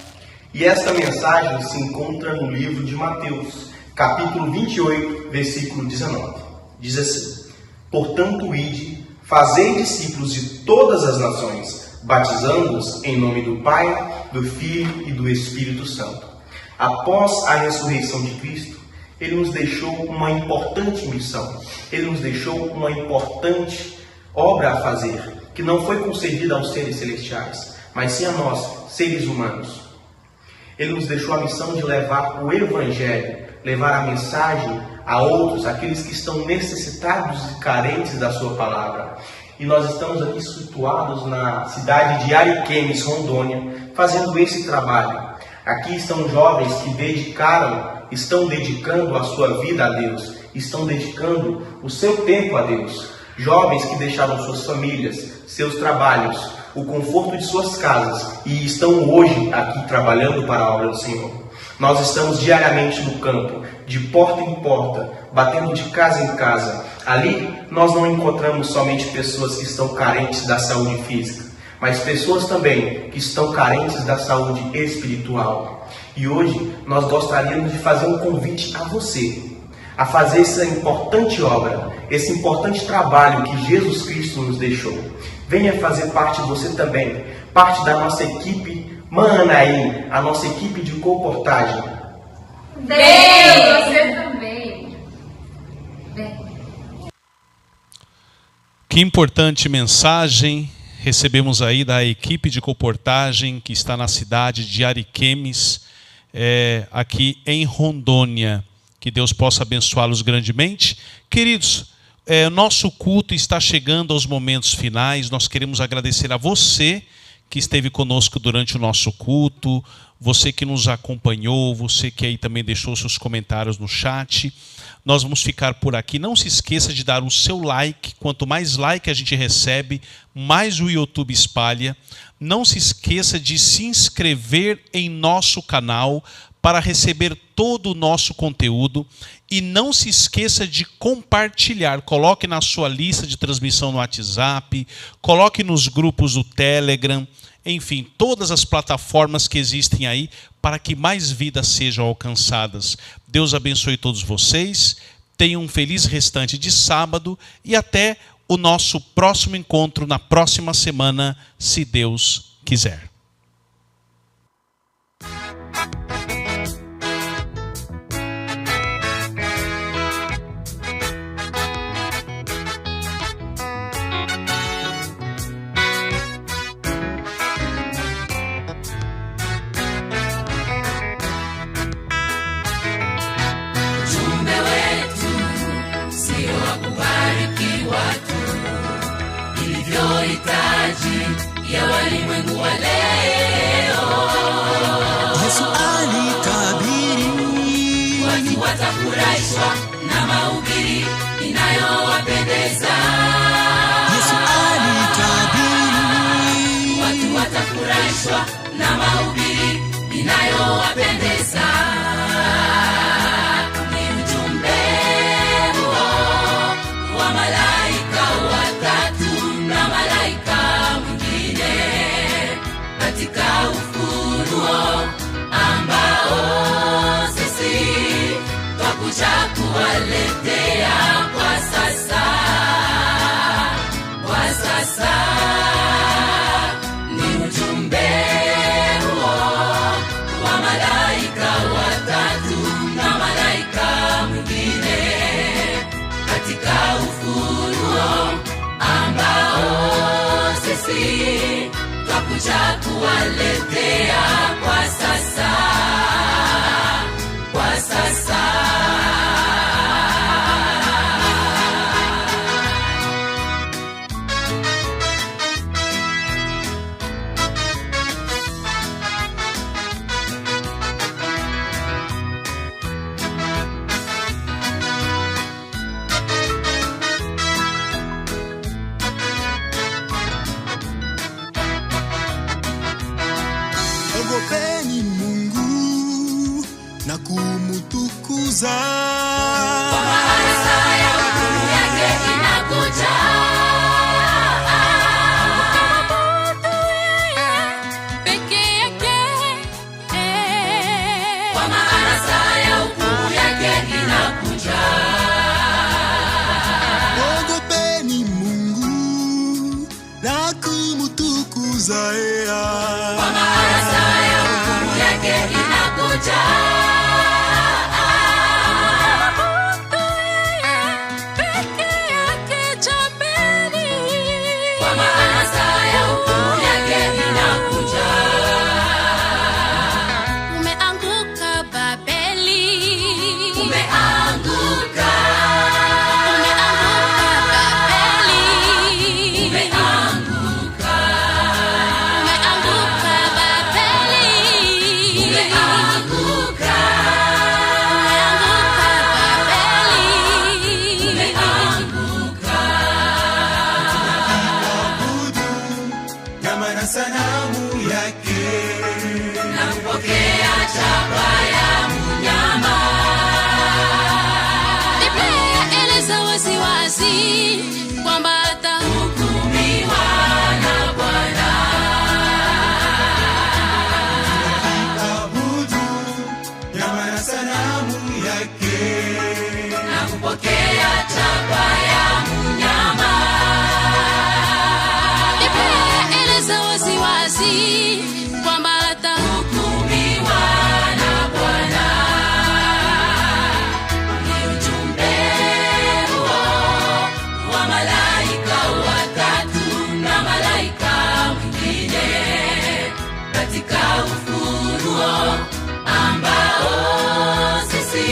Speaker 6: E esta mensagem se encontra no livro de Mateus, capítulo 28, versículo 19. Diz assim: Portanto, ide, fazei discípulos de todas as nações, batizando-os em nome do Pai, do Filho e do Espírito Santo. Após a ressurreição de Cristo, Ele nos deixou uma importante missão. Ele nos deixou uma importante obra a fazer, que não foi concedida aos seres celestiais, mas sim a nós, seres humanos. Ele nos deixou a missão de levar o Evangelho, levar a mensagem a outros, aqueles que estão necessitados e carentes da sua palavra. E nós estamos aqui situados na cidade de Ariquemes, Rondônia, fazendo esse trabalho. Aqui estão jovens que estão dedicando a sua vida a Deus, estão dedicando o seu tempo a Deus. Jovens que deixaram suas famílias, seus trabalhos, o conforto de suas casas e estão hoje aqui trabalhando para a obra do Senhor. Nós estamos diariamente no campo, de porta em porta, batendo de casa em casa. Ali nós não encontramos somente pessoas que estão carentes da saúde física, mas pessoas também que estão carentes da saúde espiritual. E hoje nós gostaríamos de fazer um convite a você, a fazer essa importante obra, esse importante trabalho que Jesus Cristo nos deixou. Venha fazer parte você também, parte da nossa equipe Manaí, a nossa equipe de comportagem.
Speaker 7: Vem, você também. Vem.
Speaker 1: Que importante mensagem recebemos aí da equipe de comportagem que está na cidade de Ariquemes, aqui em Rondônia. Que Deus possa abençoá-los grandemente. Queridos, nosso culto está chegando aos momentos finais. Nós queremos agradecer a você que esteve conosco durante o nosso culto, você que nos acompanhou, você que aí também deixou seus comentários no chat. Nós vamos ficar por aqui. Não se esqueça de dar o seu like. Quanto mais like a gente recebe, mais o YouTube espalha. Não se esqueça de se inscrever em nosso canal para receber todo o nosso conteúdo. E não se esqueça de compartilhar. Coloque na sua lista de transmissão no WhatsApp, coloque nos grupos do Telegram, enfim, todas as plataformas que existem aí para que mais vidas sejam alcançadas. Deus abençoe todos vocês, tenham um feliz restante de sábado e até o nosso próximo encontro na próxima semana, se Deus quiser.
Speaker 8: kwa kubariki watu, ilivyohitaji ya walimwengu wa leo.
Speaker 5: Yesu alitabiri
Speaker 8: watu watafurahishwa na mahubiri inayowapendeza.
Speaker 5: Yesu alitabiri
Speaker 8: watu watafurahishwa na mahubiri inayowapendeza. Ni ujumbe huo wa malaika watatu na malaika mwingine katika Ufunuo, ambao sisi twakuja kuwaletea kwa sasa. Kwa sasa ni ujumbe huo wa malaika watatu na malaika mwingine katika Ufunuo, ambao sisi twakuja kuwaletea kwa sasa. Kwa sasa
Speaker 5: ogopeni Mungu na kumutukuza,
Speaker 8: kwa maana saa ya hukumu yake inakuja. Kwa maana saa ya hukumu yake inakuja.
Speaker 5: ogopeni Mungu na kumutukuza,
Speaker 8: Kwa maana saa ya hukumu yake inakuja. Kwa maana saa ya hukumu yake inakuja.
Speaker 2: Umeanguka Babeli,
Speaker 8: Umeanguka,
Speaker 2: umeanguka Babeli,
Speaker 8: umeanguka,
Speaker 2: umeanguka Babeli,
Speaker 8: umeanguka,
Speaker 2: umeanguka
Speaker 8: umeanguka.
Speaker 5: nyama na sanamu yake,
Speaker 8: Na kupokea chapa ya mnyama.
Speaker 2: Biblia yaeleza waziwazi kwamba
Speaker 8: Hukumiwa na Bwana.
Speaker 5: abudu nyama na sanamu yake,
Speaker 8: Na kupokea chapa ya mnyama.
Speaker 2: Biblia yaeleza waziwazi kwamba
Speaker 8: Hukumiwa na Bwana. Ni ujumbe huo wa malaika watatu na malaika mwingine katika Ufunuo, ambao sisi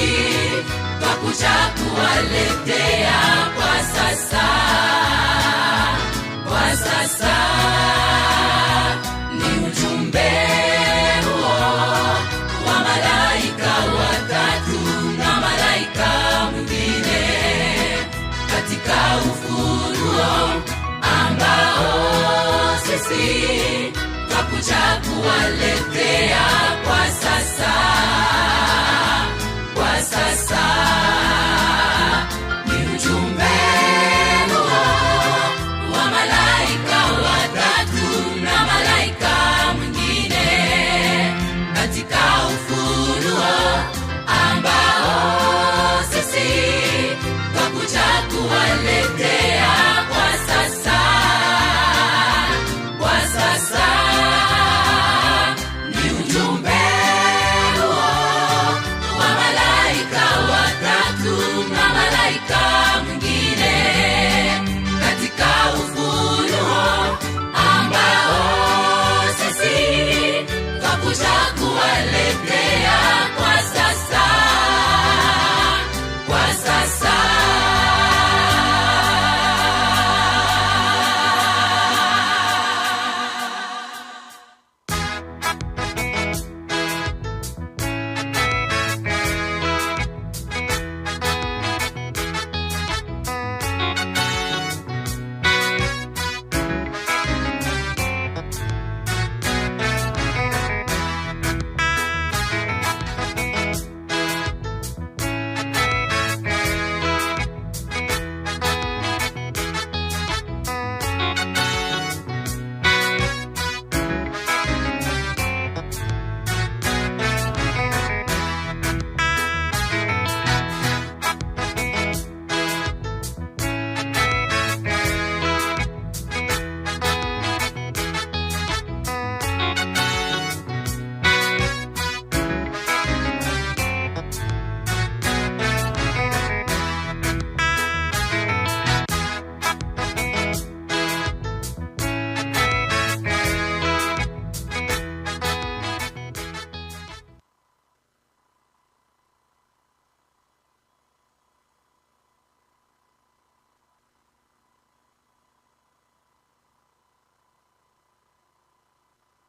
Speaker 8: twakuja kuwaletea kwa sasa. Kwa sasa ni ujumbe huo wa malaika watatu na malaika mwingine katika Ufunuo, ambao sisi twakuja kuwaletea